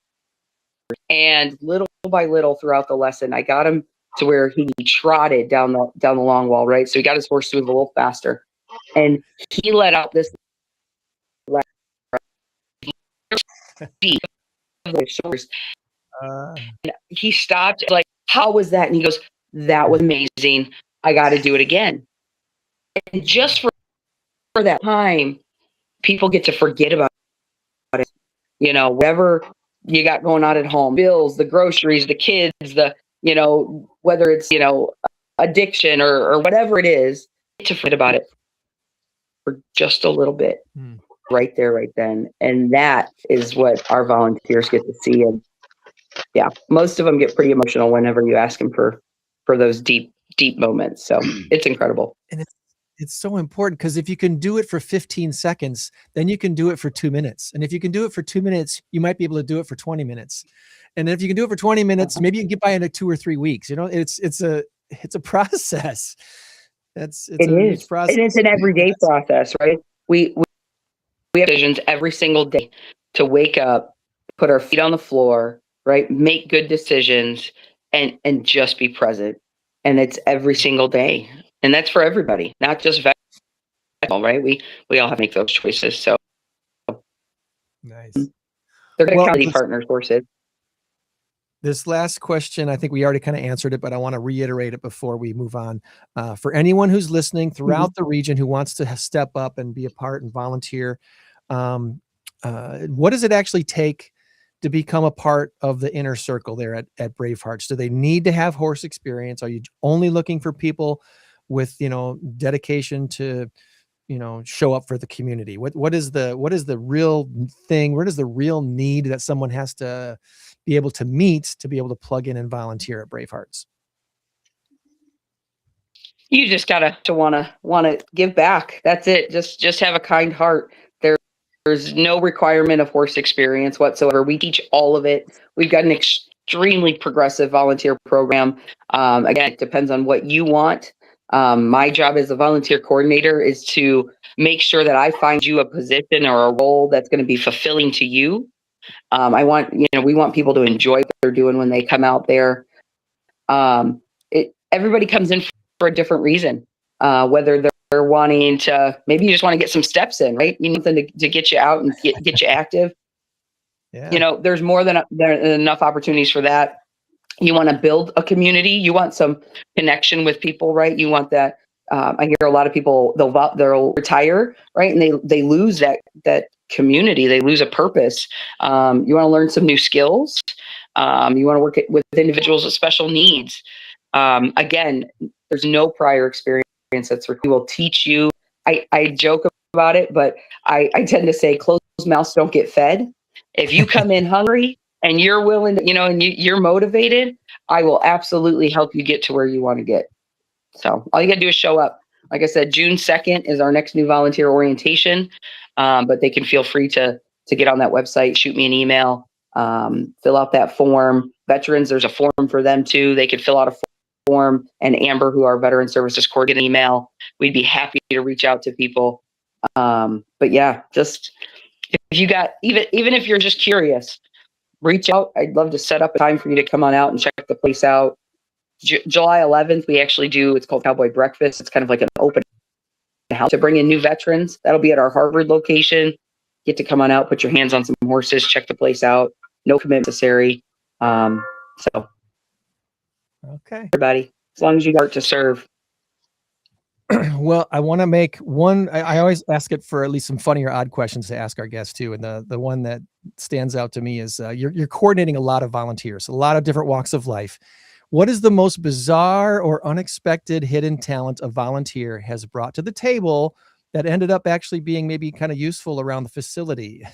And little by little throughout the lesson, I got him to where he trotted down the long wall, right? So he got his horse to move a little faster. And he let out this deep of the shoulders. He stopped, like, how was that? And he goes, that was amazing. I got to do it again. And just for that time, people get to forget about it. You know, whatever you got going on at home, bills, the groceries, the kids, whether it's, addiction or whatever it is, to forget about it for just a little bit right there, right then. And that is what our volunteers get to see. And yeah, most of them get pretty emotional whenever you ask them for those deep moments. So it's incredible.
And it's so important, because if you can do it for 15 seconds, then you can do it for 2 minutes. And if you can do it for 2 minutes, you might be able to do it for 20 minutes. And if you can do it for 20 minutes, maybe you can get by in 2 or 3 weeks. It's a process. It's a huge process.
And it's an everyday process, right? We have decisions every single day to wake up, put our feet on the floor, right? Make good decisions and just be present. And it's every single day. And that's for everybody, not just veterans, right? We all have to make those choices. So
nice.
They're accountability partners, horses.
This last question, I think we already kind of answered it, but I want to reiterate it before we move on. For anyone who's listening throughout the region who wants to step up and be a part and volunteer, what does it actually take to become a part of the inner circle there at Bravehearts? Do they need to have horse experience? Are you only looking for people with, dedication to, show up for the community? What is the real thing? Where does the real need that someone has to be able to meet to be able to plug in and volunteer at Bravehearts?
You just gotta want to give back. That's it. Just have a kind heart. There's no requirement of horse experience whatsoever. We teach all of it. We've got an extremely progressive volunteer program. Again, it depends on what you want. My job as a volunteer coordinator is to make sure that I find you a position or a role that's going to be fulfilling to you. We want people to enjoy what they're doing when they come out there. Everybody comes in for a different reason, whether they're wanting to, maybe you just want to get some steps in, right? You need something to get you out and get you active. Yeah. There's more than enough opportunities for that. You want to build a community. You want some connection with people, right? You want that. I hear a lot of people, they'll retire, right? And they lose that community. They lose a purpose. You want to learn some new skills. You want to work with individuals with special needs. Again, there's no prior experience we will teach you. I joke about it, but I tend to say closed mouths don't get fed. If you come in hungry and you're willing to, and you're motivated, I will absolutely help you get to where you want to get. So all you got to do is show up. Like I said, June 2nd is our next new volunteer orientation, but they can feel free to get on that website, shoot me an email, fill out that form. Veterans, there's a form for them too. They could fill out a form, and Amber, who our Veteran Services Coordinator, get an email. We'd be happy to reach out to people. But yeah, just if you got, even if you're just curious, reach out. I'd love to set up a time for you to come on out and check the place out. July 11th, we actually do, it's called Cowboy Breakfast. It's kind of like an open house to bring in new veterans. That'll be at our Harvard location. Get to come on out, put your hands on some horses, check the place out. No commitment necessary.
Okay.
Everybody, as long as you start to serve.
Well, I want to make one. I always ask it for at least some funny or odd questions to ask our guests too. And the one that stands out to me is you're coordinating a lot of volunteers, a lot of different walks of life. What is the most bizarre or unexpected hidden talent a volunteer has brought to the table that ended up actually being maybe kind of useful around the facility?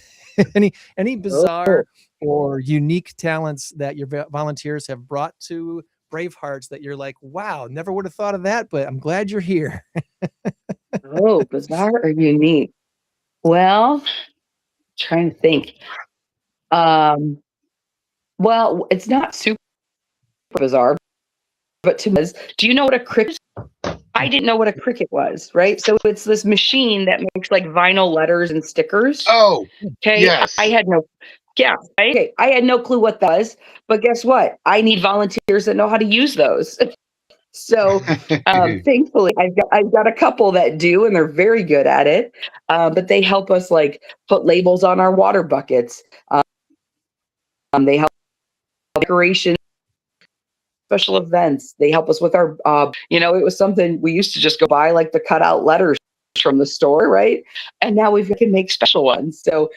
any bizarre or unique talents that your volunteers have brought to Bravehearts that you're like, wow, never would have thought of that, but I'm glad you're here?
Bizarre or unique? Well, trying to think. Well, it's not super bizarre, but to me, do you know what a cricket is? I didn't know what a cricket was, right? So it's this machine that makes like vinyl letters and stickers.
Oh,
okay. Yes. I had no clue what that was, but guess what? I need volunteers that know how to use those. So thankfully, I've got a couple that do, and they're very good at it. But they help us like put labels on our water buckets. They help decoration, special events. They help us with our, it was something we used to just go buy like the cutout letters from the store, right? And now we can make special ones. So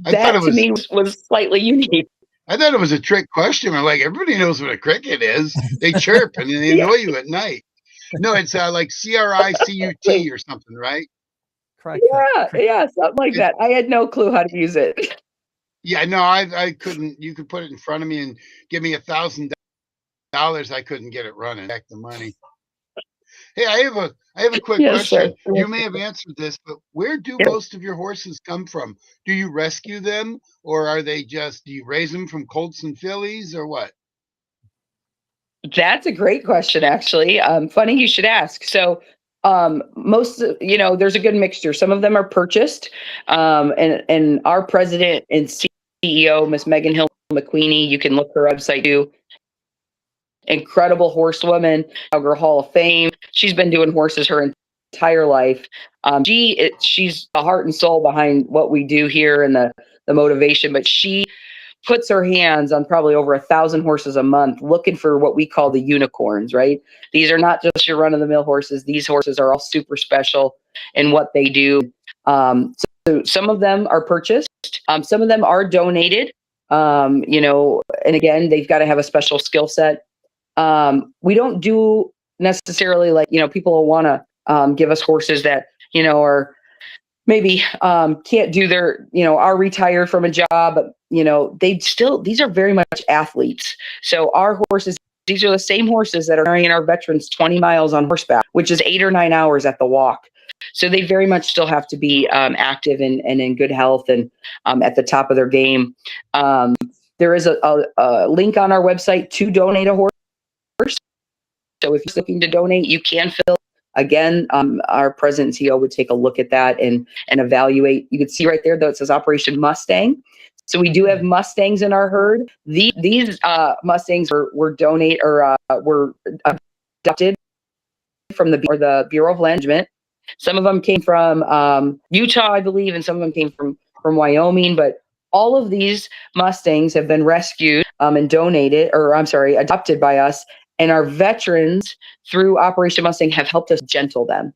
that to me was slightly unique.
I thought it was a trick question. I'm like, everybody knows what a cricket is. They chirp and they annoy you at night. No, it's like CRICUT or something, right?
Yeah, something like that. I had no clue how to use it.
Yeah, no, I couldn't. You could put it in front of me and give me $1,000. I couldn't get it running. Back the money. Hey, I have a quick question.
Sir.
You may have answered this, but where do most of your horses come from? Do you rescue them, or are they do you raise them from colts and fillies, or what?
That's a great question, actually. Funny you should ask. So, most, there's a good mixture. Some of them are purchased, and our president and CEO, Miss Megan Hill McQueenie, you can look her website too. Incredible horsewoman, Cowgirl Hall of Fame. She's been doing horses her entire life. She's the heart and soul behind what we do here and the motivation, but she puts her hands on probably over 1,000 horses a month looking for what we call the unicorns, right? These are not just your run-of-the-mill horses. These horses are all super special in what they do. So some of them are purchased. Some of them are donated, and again, they've got to have a special skill set. We don't do necessarily like, people will want to give us horses that, are maybe can't do their, are retired from a job, but, these are very much athletes. So our horses, these are the same horses that are carrying our veterans 20 miles on horseback, which is 8 or 9 hours at the walk. So they very much still have to be active and in good health and at the top of their game. There is a link on our website to donate a horse. So if you're looking to donate, you can fill. Again, our president and CEO would take a look at that and evaluate. You can see right there, though, it says Operation Mustang. So we do have Mustangs in our herd. These Mustangs were donated or were adopted from the Bureau of Land Management. Some of them came from Utah, I believe, and some of them came from Wyoming. But all of these Mustangs have been rescued and adopted by us. And our veterans, through Operation Mustang, have helped us gentle them.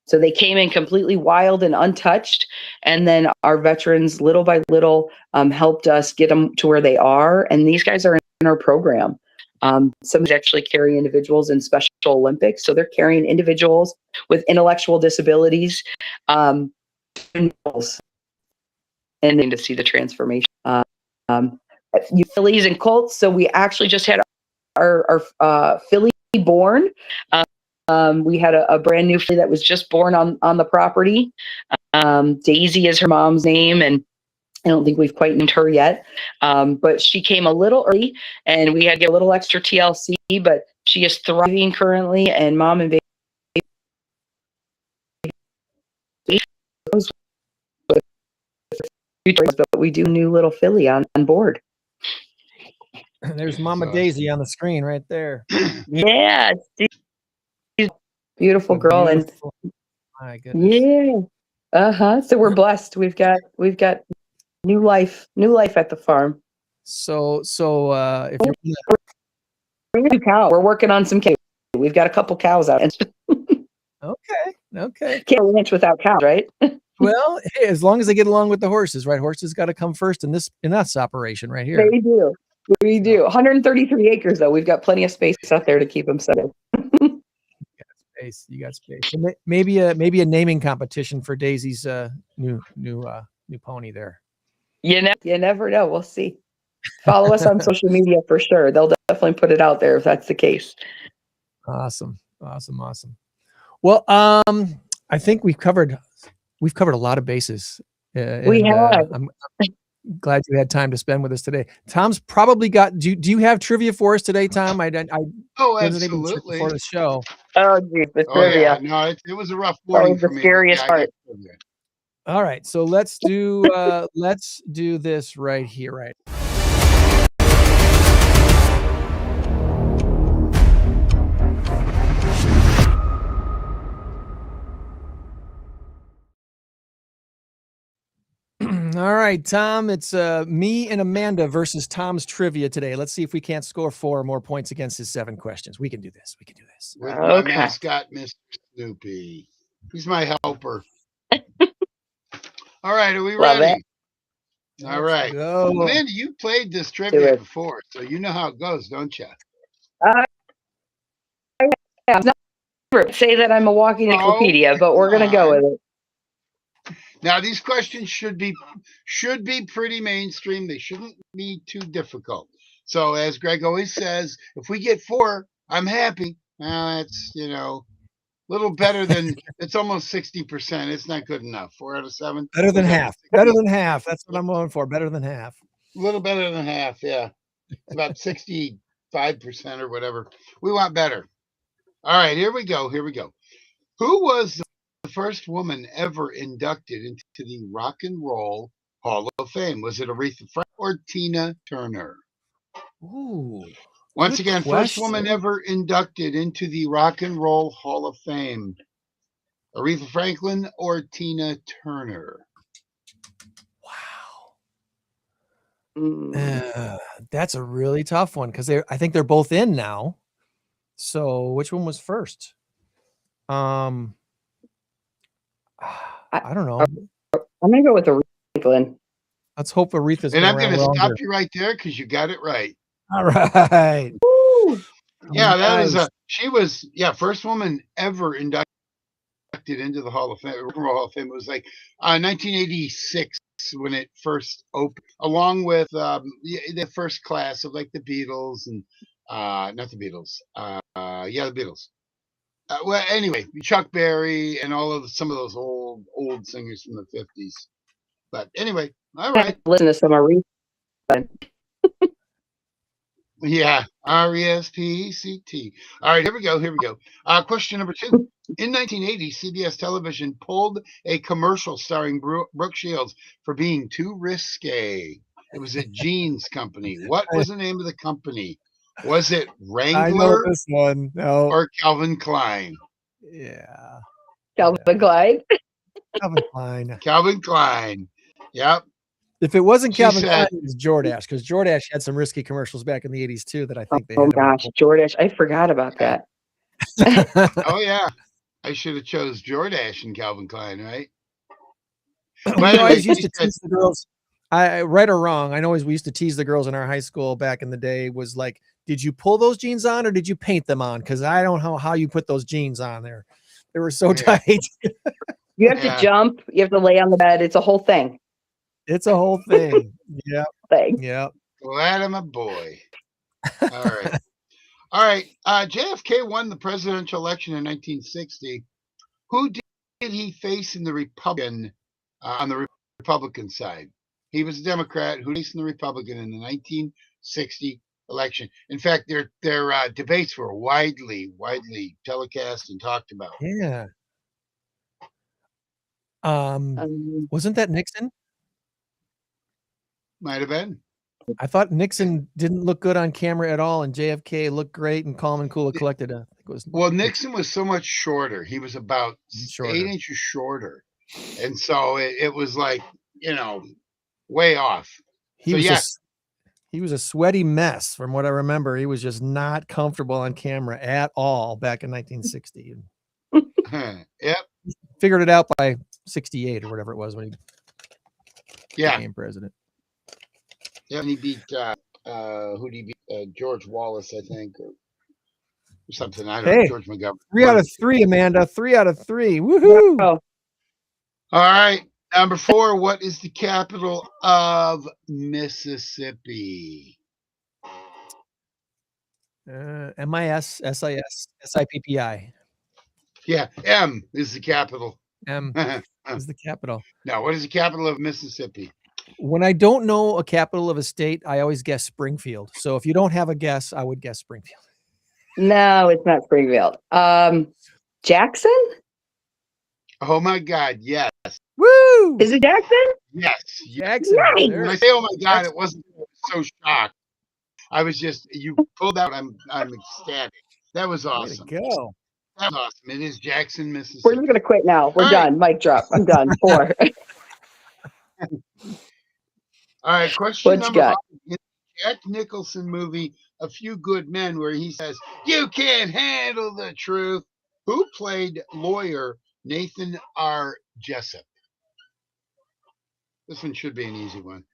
So they came in completely wild and untouched. And then our veterans, little by little, helped us get them to where they are. And these guys are in our program. Some actually carry individuals in Special Olympics. So they're carrying individuals with intellectual disabilities. And then to see the transformation. Fillies and colts. So we actually just had our filly born. We had a brand new filly that was just born on the property. Daisy is her mom's name, and I don't think we've quite named her yet. But she came a little early, and we had to get a little extra TLC, but she is thriving currently, and mom and baby. But we do new little filly on board.
There's Mama Daisy on the screen right there.
Yeah, beautiful girl, and
my goodness.
Yeah, so we're blessed. We've got new life at the farm.
So if
we're working on some cows. We've got a couple cows out.
Okay.
Can't ranch without cows, right?
Well, hey, as long as they get along with the horses, right? Horses got to come first in this operation right here.
They do. We do. 133 acres, though. We've got plenty of space out there to keep them safe.
You got space. So maybe a naming competition for Daisy's new pony there.
You never know. We'll see. Follow us on social media for sure. They'll definitely put it out there if that's the case.
Awesome. Well, I think we've covered a lot of bases.
We have.
I'm glad you had time to spend with us today. Tom's probably got. Do you have trivia for us today, Tom? I
absolutely.
For the show.
Oh, geez, the trivia.
Yeah. No, it was a rough morning for me.
The scariest part.
All right, so let's do this right here, right? All right, Tom, it's me and Amanda versus Tom's trivia today. Let's see if we can't score 4 or more points against his 7 questions. We can do this. We can do this.
With my mascot, Mr. Snoopy. He's my helper. All right, are we ready? All right.
Go.
Amanda, you played this trivia before, so you know how it goes, don't you?
Say that I'm a walking encyclopedia, but we're going to go with it.
Now, these questions should be pretty mainstream. They shouldn't be too difficult. So, as Greg always says, if we get 4, I'm happy. Well, that's, a little better than, it's almost 60%. It's not good enough. 4 out of 7.
Better than half. Better than half. That's what I'm going for. Better than half.
A little better than half, yeah. It's about 65% or whatever. We want better. All right, here we go. Who was the first woman ever inducted into the Rock and Roll Hall of Fame? Was it Aretha Franklin or Tina Turner?
Ooh.
Once again, first woman ever inducted into the Rock and Roll Hall of Fame. Aretha Franklin or Tina Turner?
Wow. That's a really tough one because I think they're both in now. So which one was first? I don't know.
I'm gonna go with Aretha Franklin.
Let's hope Aretha's.
And I'm gonna stop you right there because you got it right.
All right.
Woo.
Yeah, that was she was first woman ever inducted into the Hall of Fame. Hall of Fame. It was like 1986 when it first opened, along with the first class of like the Beatles and not the Beatles. The Beatles. Well, anyway, Chuck Berry and some of those old singers from the 50s. But anyway, all right.
Listen to some Aretha.
Yeah, RESPECT. All right, here we go. Question number 2. In 1980, CBS Television pulled a commercial starring Brooke Shields for being too risque. It was a jeans company. What was the name of the company? Was it Wrangler?
I know this one. No.
Or Calvin Klein?
Yeah.
Calvin Klein.
Calvin Klein.
Calvin Klein. Yep.
If it wasn't Calvin Klein, it was Jordache, because Jordache had some risky commercials back in the 80s too that I think they had.
Oh gosh, Jordache. I forgot about that.
Oh yeah. I should have chose Jordache and Calvin Klein, right?
I always used to tease the girls. Right or wrong, I know we used to tease the girls in our high school back in the day was like, did you pull those jeans on or did you paint them on? Because I don't know how you put those jeans on there. They were so tight.
You have to jump. You have to lay on the bed. It's a whole thing.
It's a whole thing. Yeah. Yeah.
Glad I'm a boy. All right. All right. JFK won the presidential election in 1960. Who did he face in the Republican on the Republican side? He was a Democrat who faced the Republican in the 1960 election. In fact, their debates were widely telecast and talked about.
Yeah. Wasn't that Nixon?
Might have been.
I thought Nixon didn't look good on camera at all, and JFK looked great and calm and cool and collected. I think it was.
Well, Nixon was so much shorter. He was about 8 inches shorter, and so it was like way off.
He was a sweaty mess, from what I remember. He was just not comfortable on camera at all back in 1960.
Yep.
Figured it out by 68 or whatever it was when he became president.
Yeah, and he beat who did he beat? George Wallace, I think, or something. I don't know. George McGovern.
3 out of 3, Amanda. 3 out of 3. Woohoo!
Oh.
All right. Number 4. What is the capital of Mississippi?
MISSISSIPPI.
Yeah, M is the capital.
M is the capital.
Now, what is the capital of Mississippi?
When I don't know a capital of a state, I always guess Springfield. So if you don't have a guess, I would guess Springfield.
No, it's not Springfield. Jackson?
Oh my God, yes.
Woo!
Is it Jackson?
Yes.
Jackson.
Nice.
When I say oh my God, it wasn't so shocked. I was just, you pulled out, I'm ecstatic. That was awesome.
Way to go.
That was awesome. It is Jackson, Mississippi.
We're just going to quit now. We're done. Mic drop. I'm done. 4.
All right, question
What you
number
got?
5. In the Jack Nicholson movie, A Few Good Men, where he says, "You can't handle the truth." Who played lawyer Nathan R. Jessup? This one should be an easy one.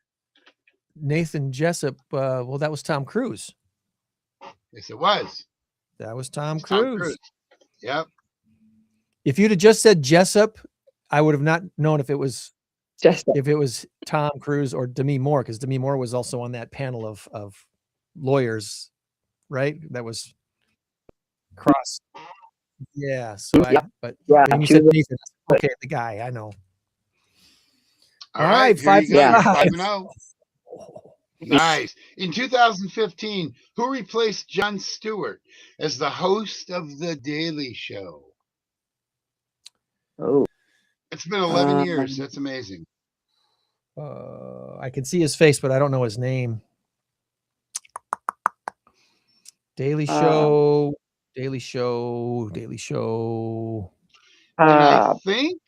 Nathan Jessup. Well, that was Tom Cruise.
Yes, it was.
That was Tom
It's Tom
Cruise.
Cruise. Yep.
If you'd have just said Jessup, I would have not known if it was Tom Cruise or Demi Moore, because Demi Moore was also on that panel of lawyers, right? That was cross. Yeah. So but when you said Nathan, okay, the guy, I know.
All right, here
5
you go.
for
You're
5.
5-0. Nice. In 2015, who replaced Jon Stewart as the host of The Daily Show?
Oh,
It's been 11 years. That's amazing.
I can see his face, but I don't know his name. Daily Show.
And I think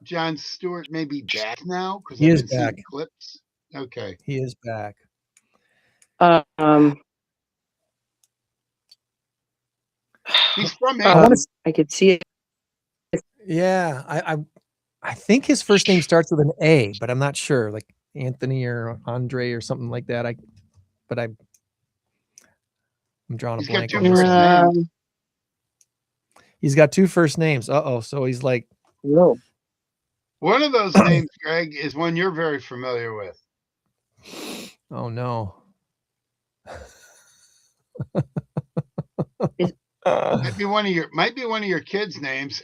Jon Stewart may be back now because I've been seeing clips. Okay.
He is back.
He's from England.
I could see it.
Yeah, I think his first name starts with an A, but I'm not sure, like Anthony or Andre or something like that. I'm drawing a blank.
He's got 2 first names.
He's got 2 first names. So he's like,
No.
One of those names, Greg, is one you're very familiar with.
Oh no.
Might be one of your kids' names.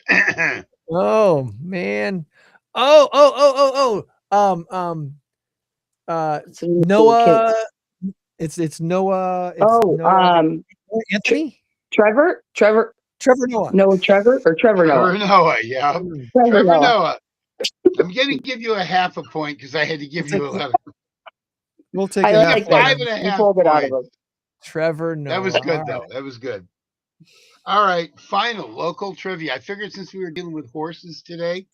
Oh man. Noah. It's Noah. Noah. Anthony?
Trevor
Noah.
No, Trevor or Trevor Noah?
Trevor Noah, yeah.
Trevor
Noah. I'm going to give you a half a point because I had to give you a lot of.
We'll take
I
a
like
half.
5.5
pulled it out of him.
Trevor Noah.
That was good, though. That was good. All right, final local trivia. I figured since we were dealing with horses today,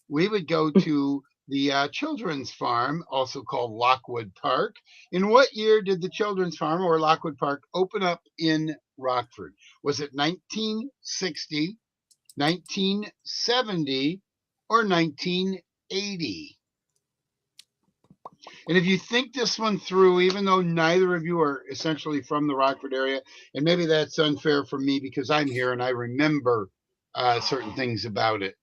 we would go to the Children's Farm, also called Lockwood Park. In what year did the Children's Farm or Lockwood Park open up in Rockford? Was it 1960, 1970, or 1980? And if you think this one through, even though neither of you are essentially from the Rockford area, and maybe that's unfair for me because I'm here and I remember certain things about it.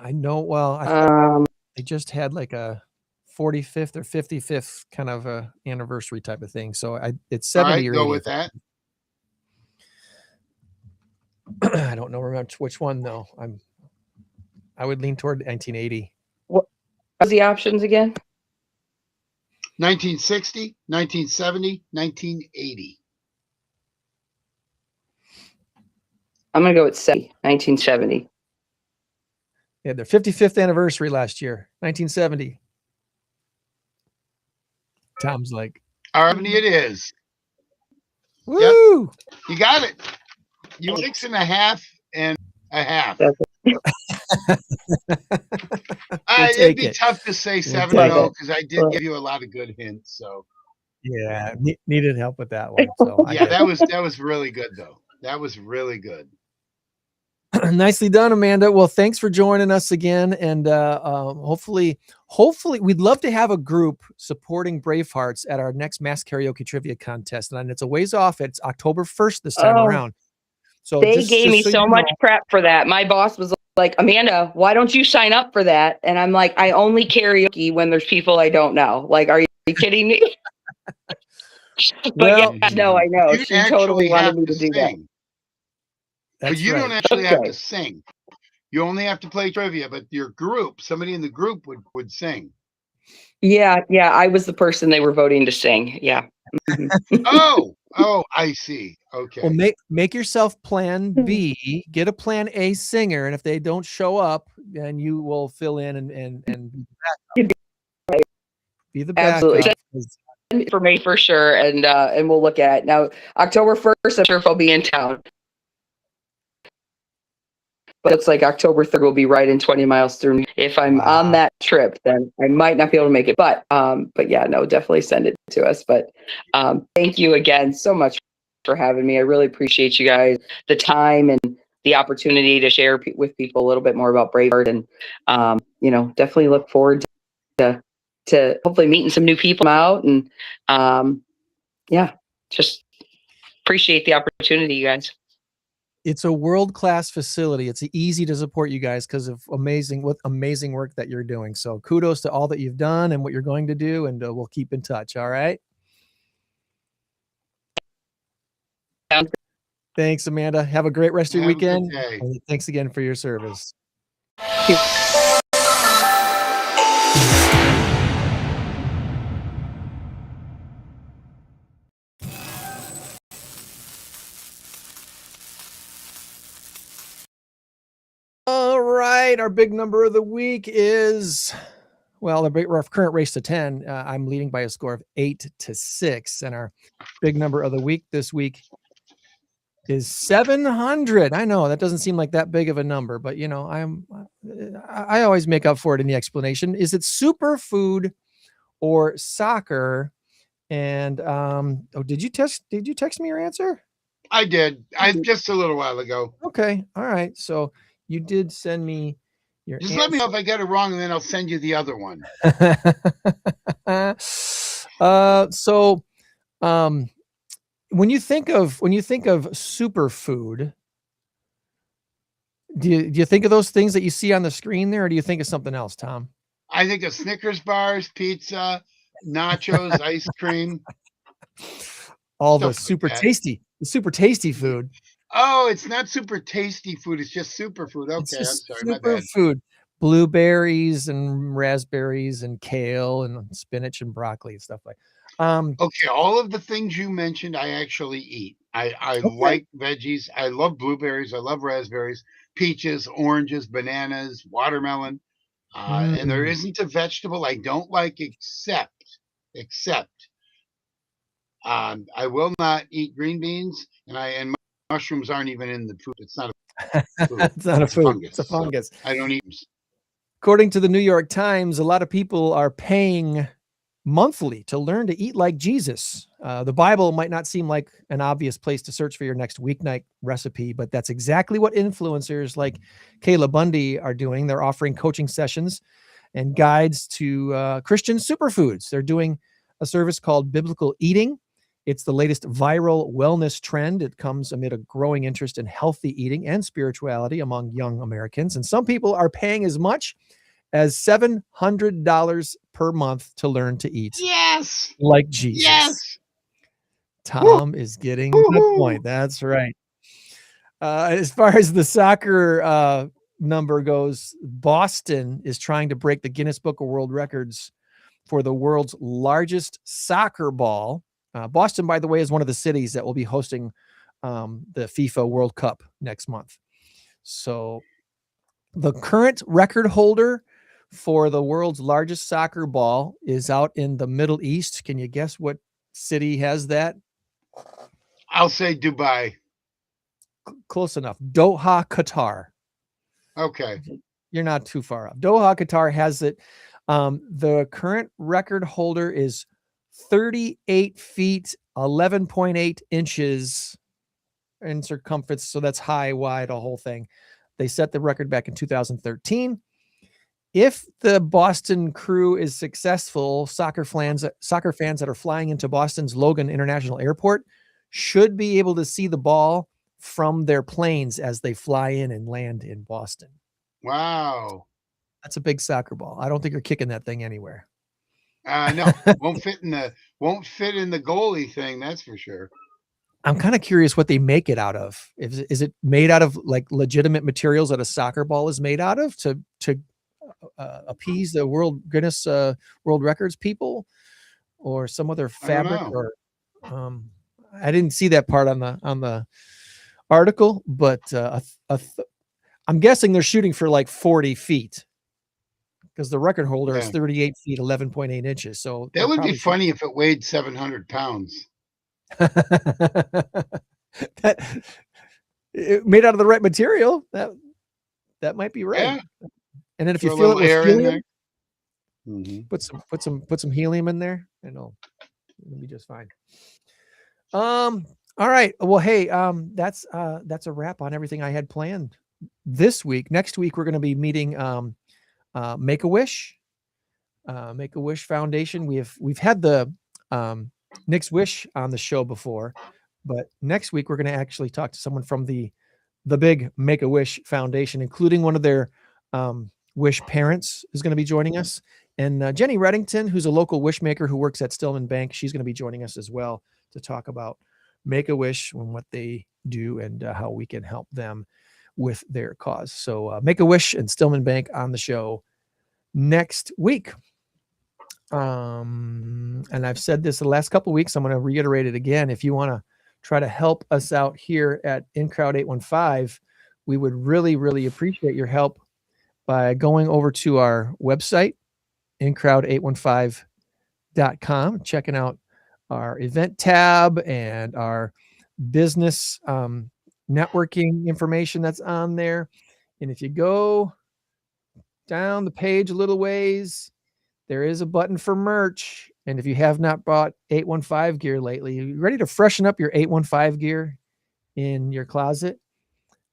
I know. Well, they just had like a 45th or 55th kind of a anniversary type of thing. So it's 70 or 80.
Go with that.
I don't know which one though. I would lean toward 1980.
What are the options again?
1960, 1970, 1980.
I'm gonna go with 1970.
Yeah, their 55th anniversary last year, 1970. Tom's like,
70 it is.
woo!
Yep. You got it. You 6.5 and a half. It'd be tough to say 7-0 because I did give you a lot of good hints. So
yeah, needed help with that one. So
yeah, that was really good though. That was really good.
Nicely done, Amanda. Well, thanks for joining us again, and hopefully we'd love to have a group supporting Bravehearts at our next mass karaoke trivia contest, and it's a ways off. It's October 1st this time around. So
they gave me so much prep for that. My boss was like, Amanda, why don't you sign up for that? And I'm like, I only karaoke when there's people I don't know. Like, are you kidding me? But I know. She totally wanted me to do that.
But you don't actually have to sing. You only have to play trivia, but your group, somebody in the group would sing.
Yeah, I was the person they were voting to sing. Yeah.
Oh, I see. Okay.
Well, make yourself plan B, get a plan A singer, and if they don't show up, then you will fill in and be the backup.
Absolutely. For me, for sure, and we'll look at it. Now, October 1st, I'm sure if I'll be in town. But it's like October 3rd will be right in 20 miles through. If I'm on that trip, then I might not be able to make it. But yeah, no, definitely send it to us. But thank you again so much for having me. I really appreciate you guys, the time and the opportunity to share with people a little bit more about Braveheart. And, definitely look forward to hopefully meeting some new people out. And just appreciate the opportunity, you guys.
It's a world-class facility. It's easy to support you guys because of amazing work that you're doing. So kudos to all that you've done and what you're going to do, and we'll keep in touch. All right. Thanks, Amanda. Have a great rest of your weekend. And thanks again for your service. All right, our big number of the week is, well, our current race to 10. I'm leading by a score of 8-6, and our big number of the week this week is 700. I know that doesn't seem like that big of a number, but I always make up for it in the explanation. Is it superfood or soccer? And did you text me your answer?
I did. Just a little while ago.
Okay, all right. So you did send me your
Just
answer.
let me know if I get it wrong, and then I'll send you the other one.
When you think of superfood, do you think of those things that you see on the screen there, or do you think of something else, Tom?
I think of Snickers bars, pizza, nachos, ice cream.
All the super tasty food.
Oh, it's not super tasty food. It's just superfood. Okay, I'm sorry, my bad.
Superfood. Blueberries and raspberries and kale and spinach and broccoli and stuff like.
Okay, all of the things you mentioned, I actually eat. I like veggies. I love blueberries. I love raspberries, peaches, oranges, bananas, watermelon. And there isn't a vegetable I don't like except I will not eat green beans, and mushrooms aren't even in the food. It's not a food.
It's not a food.
Fungus.
It's a fungus.
So I don't eat them.
According to the New York Times, a lot of people are paying monthly to learn to eat like Jesus. The Bible might not seem like an obvious place to search for your next weeknight recipe, but that's exactly what influencers like Kayla Bundy are doing. They're offering coaching sessions and guides to Christian superfoods. They're doing a service called Biblical Eating. It's the latest viral wellness trend. It comes amid a growing interest in healthy eating and spirituality among young Americans. And some people are paying as much as $700 per month to learn to eat.
Yes.
Like Jesus.
Yes.
Tom is getting the point. That's right. As far as the soccer number goes, Boston is trying to break the Guinness Book of World Records for the world's largest soccer ball. Boston, by the way, is one of the cities that will be hosting the FIFA World Cup next month. So the current record holder for the world's largest soccer ball is out in the Middle East. Can you guess what city has that?
I'll say Dubai.
Close enough. Doha, Qatar.
Okay.
You're not too far off. Doha, Qatar has it. The current record holder is 38 feet, 11.8 inches in circumference. So that's high, wide, a whole thing. They set the record back in 2013. If the Boston crew is successful, soccer fans that are flying into Boston's Logan International Airport should be able to see the ball from their planes as they fly in and land in Boston.
Wow.
That's a big soccer ball. I don't think you're kicking that thing anywhere.
No, won't fit in the goalie thing. That's for sure.
I'm kind of curious what they make it out of. Is it made out of like legitimate materials that a soccer ball is made out of to appease the Guinness World Records people, or some other fabric? Or I didn't see that part on the article, but I'm guessing they're shooting for like 40 feet. Because the record holder is 38 feet, 11.8 inches. So
that would be funny if it weighed 700 pounds.
That made out of the right material. That might be right.
Yeah.
And then if you
Throw a
fill it
little
with
air in
helium,
there. Mhm.
put some helium in there, and it'll be just fine. All right. Well, hey, that's a wrap on everything I had planned this week. Next week we're going to be meeting Make-A-Wish. Make-A-Wish Foundation. We've had the Nick's Wish on the show before, but next week we're going to actually talk to someone from the big Make-A-Wish Foundation, including one of their Wish parents is going to be joining us. And Jenny Reddington, who's a local wish maker who works at Stillman Bank, she's going to be joining us as well to talk about Make-A-Wish and what they do and how we can help them with their cause. So Make-A-Wish and Stillman Bank on the show next week. And I've said this the last couple of weeks. I'm going to reiterate it again. If you want to try to help us out here at InCrowd 815, we would really, really appreciate your help by going over to our website, InCrowd815.com, checking out our event tab and our business networking information that's on there. And if you go down the page a little ways, there is a button for merch. And if you have not bought 815 gear lately, you ready to freshen up your 815 gear in your closet?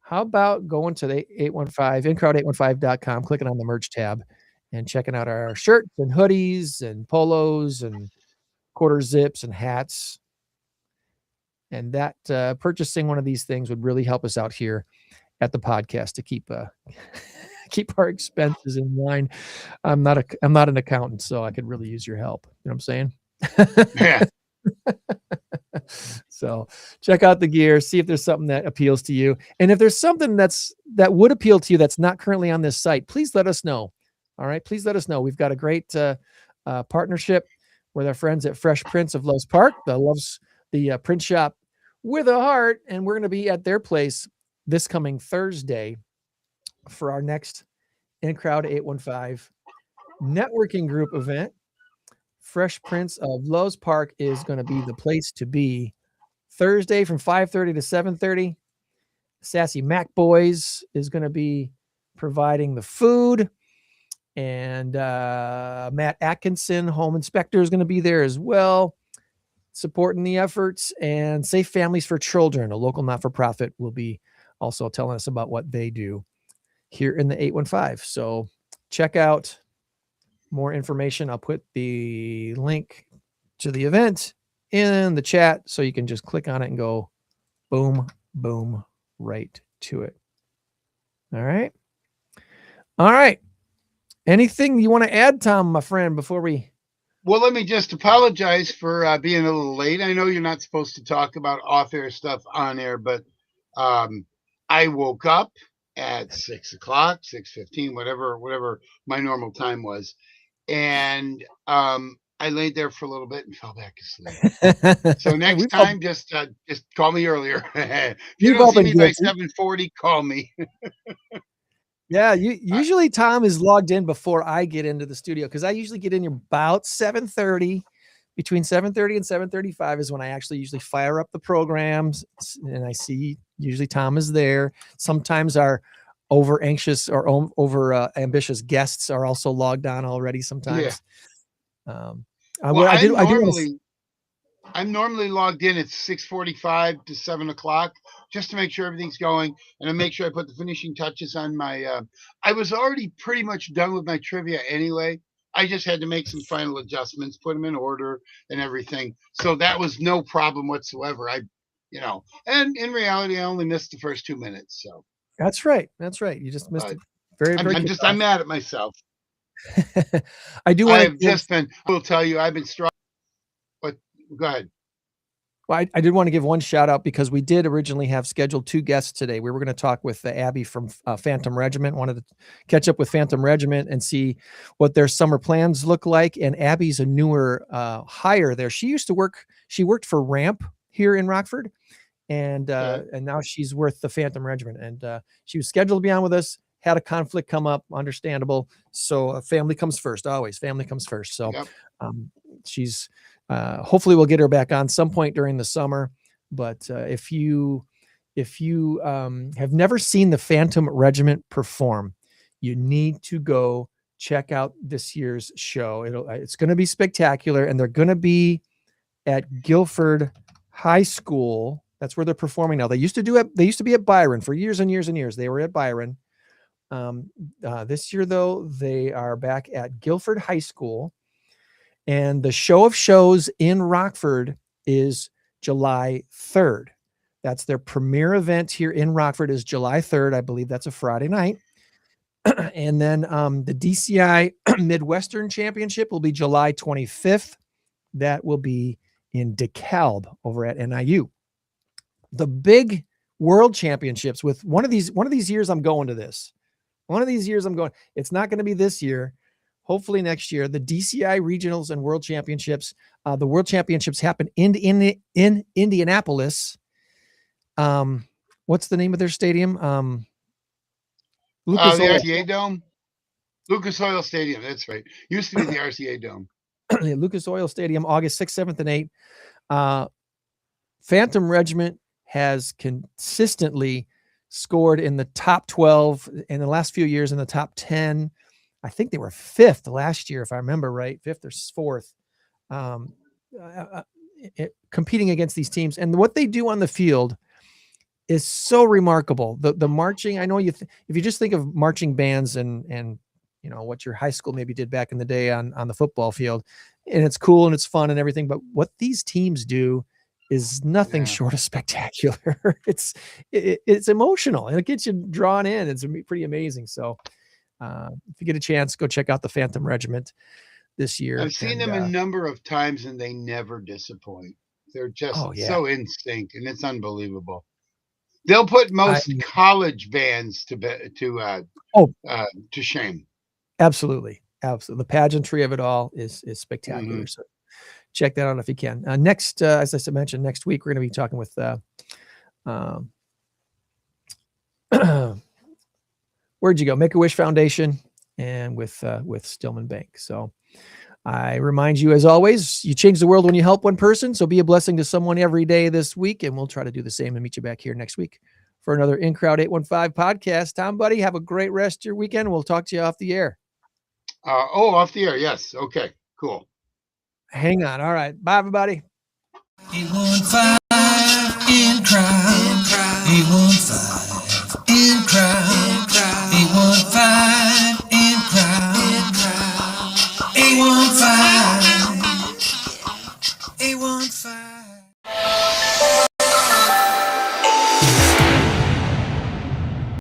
How about going to the 815, InCrowd815.com, clicking on the merch tab and checking out our shirts and hoodies and polos and quarter zips and hats. And that purchasing one of these things would really help us out here at the podcast to keep our expenses in line. I'm not an accountant, so I could really use your help. You know what I'm saying?
Yeah.
So check out the gear, see if there's something that appeals to you. And if there's something that would appeal to you that's not currently on this site, please let us know. All right. Please let us know. We've got a great partnership with our friends at Fresh Prints of Lowe's Park that loves the print shop with a heart. And we're going to be at their place this coming Thursday for our next InCrowd 815 networking group event. Fresh Prints of Lowe's Park is going to be the place to be Thursday from 5:30 to 7:30. Sassy Mac Boys is going to be providing the food. And Matt Atkinson, home inspector, is going to be there as well, supporting the efforts. And Safe Families for Children, a local not-for-profit, will be also telling us about what they do here in the 815. So check out more information. I'll put the link to the event in the chat so you can just click on it and go boom, boom, right to it. All right. All right. Anything you want to add, Tom, my friend, before we...
Well, let me just apologize for being a little late. I know you're not supposed to talk about off-air stuff on air, but I woke up at 6 o'clock, 6:15, whatever my normal time was. And I laid there for a little bit and fell back asleep. So next time, just call me earlier. If you don't see me by 7:40, call me.
Yeah, usually Tom is logged in before I get into the studio because I usually get in about 7:30. Between 7:30 and 7:35 is when I actually usually fire up the programs, and I see usually Tom is there. Sometimes our over anxious or over ambitious guests are also logged on already sometimes.
Yeah. I'm normally logged in at 6:45 to 7 o'clock just to make sure everything's going, and I make sure I put the finishing touches on my. I was already pretty much done with my trivia anyway. I just had to make some final adjustments, put them in order, and everything. So that was no problem whatsoever. And in reality, I only missed the first 2 minutes. So
that's right. That's right. You just missed it.
I'm mad at myself.
I do want
I will tell you, I've been strong. But go ahead.
Well, I did want to give one shout out because we did originally have scheduled 2 guests today. We were going to talk with Abby from Phantom Regiment, wanted to catch up with Phantom Regiment and see what their summer plans look like. And Abby's a newer hire there. She worked for Ramp here in Rockford, and now she's with the Phantom Regiment. And she was scheduled to be on with us, had a conflict come up, understandable. So family comes first, always. Family comes first. So she's... hopefully we'll get her back on some point during the summer. But if you if you have never seen the Phantom Regiment perform, you need to go check out this year's show. It's going to be spectacular, and they're going to be at Guilford High School. That's where they're performing now. They used to be at Byron for years and years and years. They were at Byron. This year, though, they are back at Guilford High School, and the show of shows in Rockford is July 3rd. That's their premier event here in Rockford is July 3rd. I believe that's a Friday night. And then the DCI Midwestern Championship will be July 25th. That will be in DeKalb over at NIU. The big world championships with one of these years, I'm going to this. One of these years I'm going. It's not going to be this year. Hopefully next year. The DCI regionals and world championships. The world championships happen in Indianapolis. What's the name of their stadium?
The RCA Dome. Lucas Oil Stadium. That's right. Used to be the RCA Dome.
Lucas Oil Stadium, August 6th, 7th, and 8th. Phantom Regiment has consistently scored in the top 12 in the last few years, in the top 10. I think they were 5th last year, if I remember right, 5th or 4th, competing against these teams. And what they do on the field is so remarkable. The marching, I know if you just think of marching bands and you know what your high school maybe did back in the day on the football field, and it's cool and it's fun and everything, but what these teams do is nothing short of spectacular. It's emotional and it gets you drawn in. It's pretty amazing. So if you get a chance, go check out the Phantom Regiment this year.
I've seen them a number of times and they never disappoint. They're just so in sync, and it's unbelievable. They'll put most college bands to shame.
Absolutely. The pageantry of it all is spectacular. Mm-hmm. So check that out if you can. Next, as I mentioned, next week we're going to be talking with where'd you go? Make-A-Wish Foundation and with Stillman Bank. So I remind you, as always, you change the world when you help one person. So be a blessing to someone every day this week, and we'll try to do the same and meet you back here next week for another In Crowd 815 podcast. Tom, buddy, have a great rest of your weekend. We'll talk to you off the air.
Off the air. Yes. Okay, cool.
Hang on. All right. Bye, everybody.
815 in crowd. 815 in crowd. 815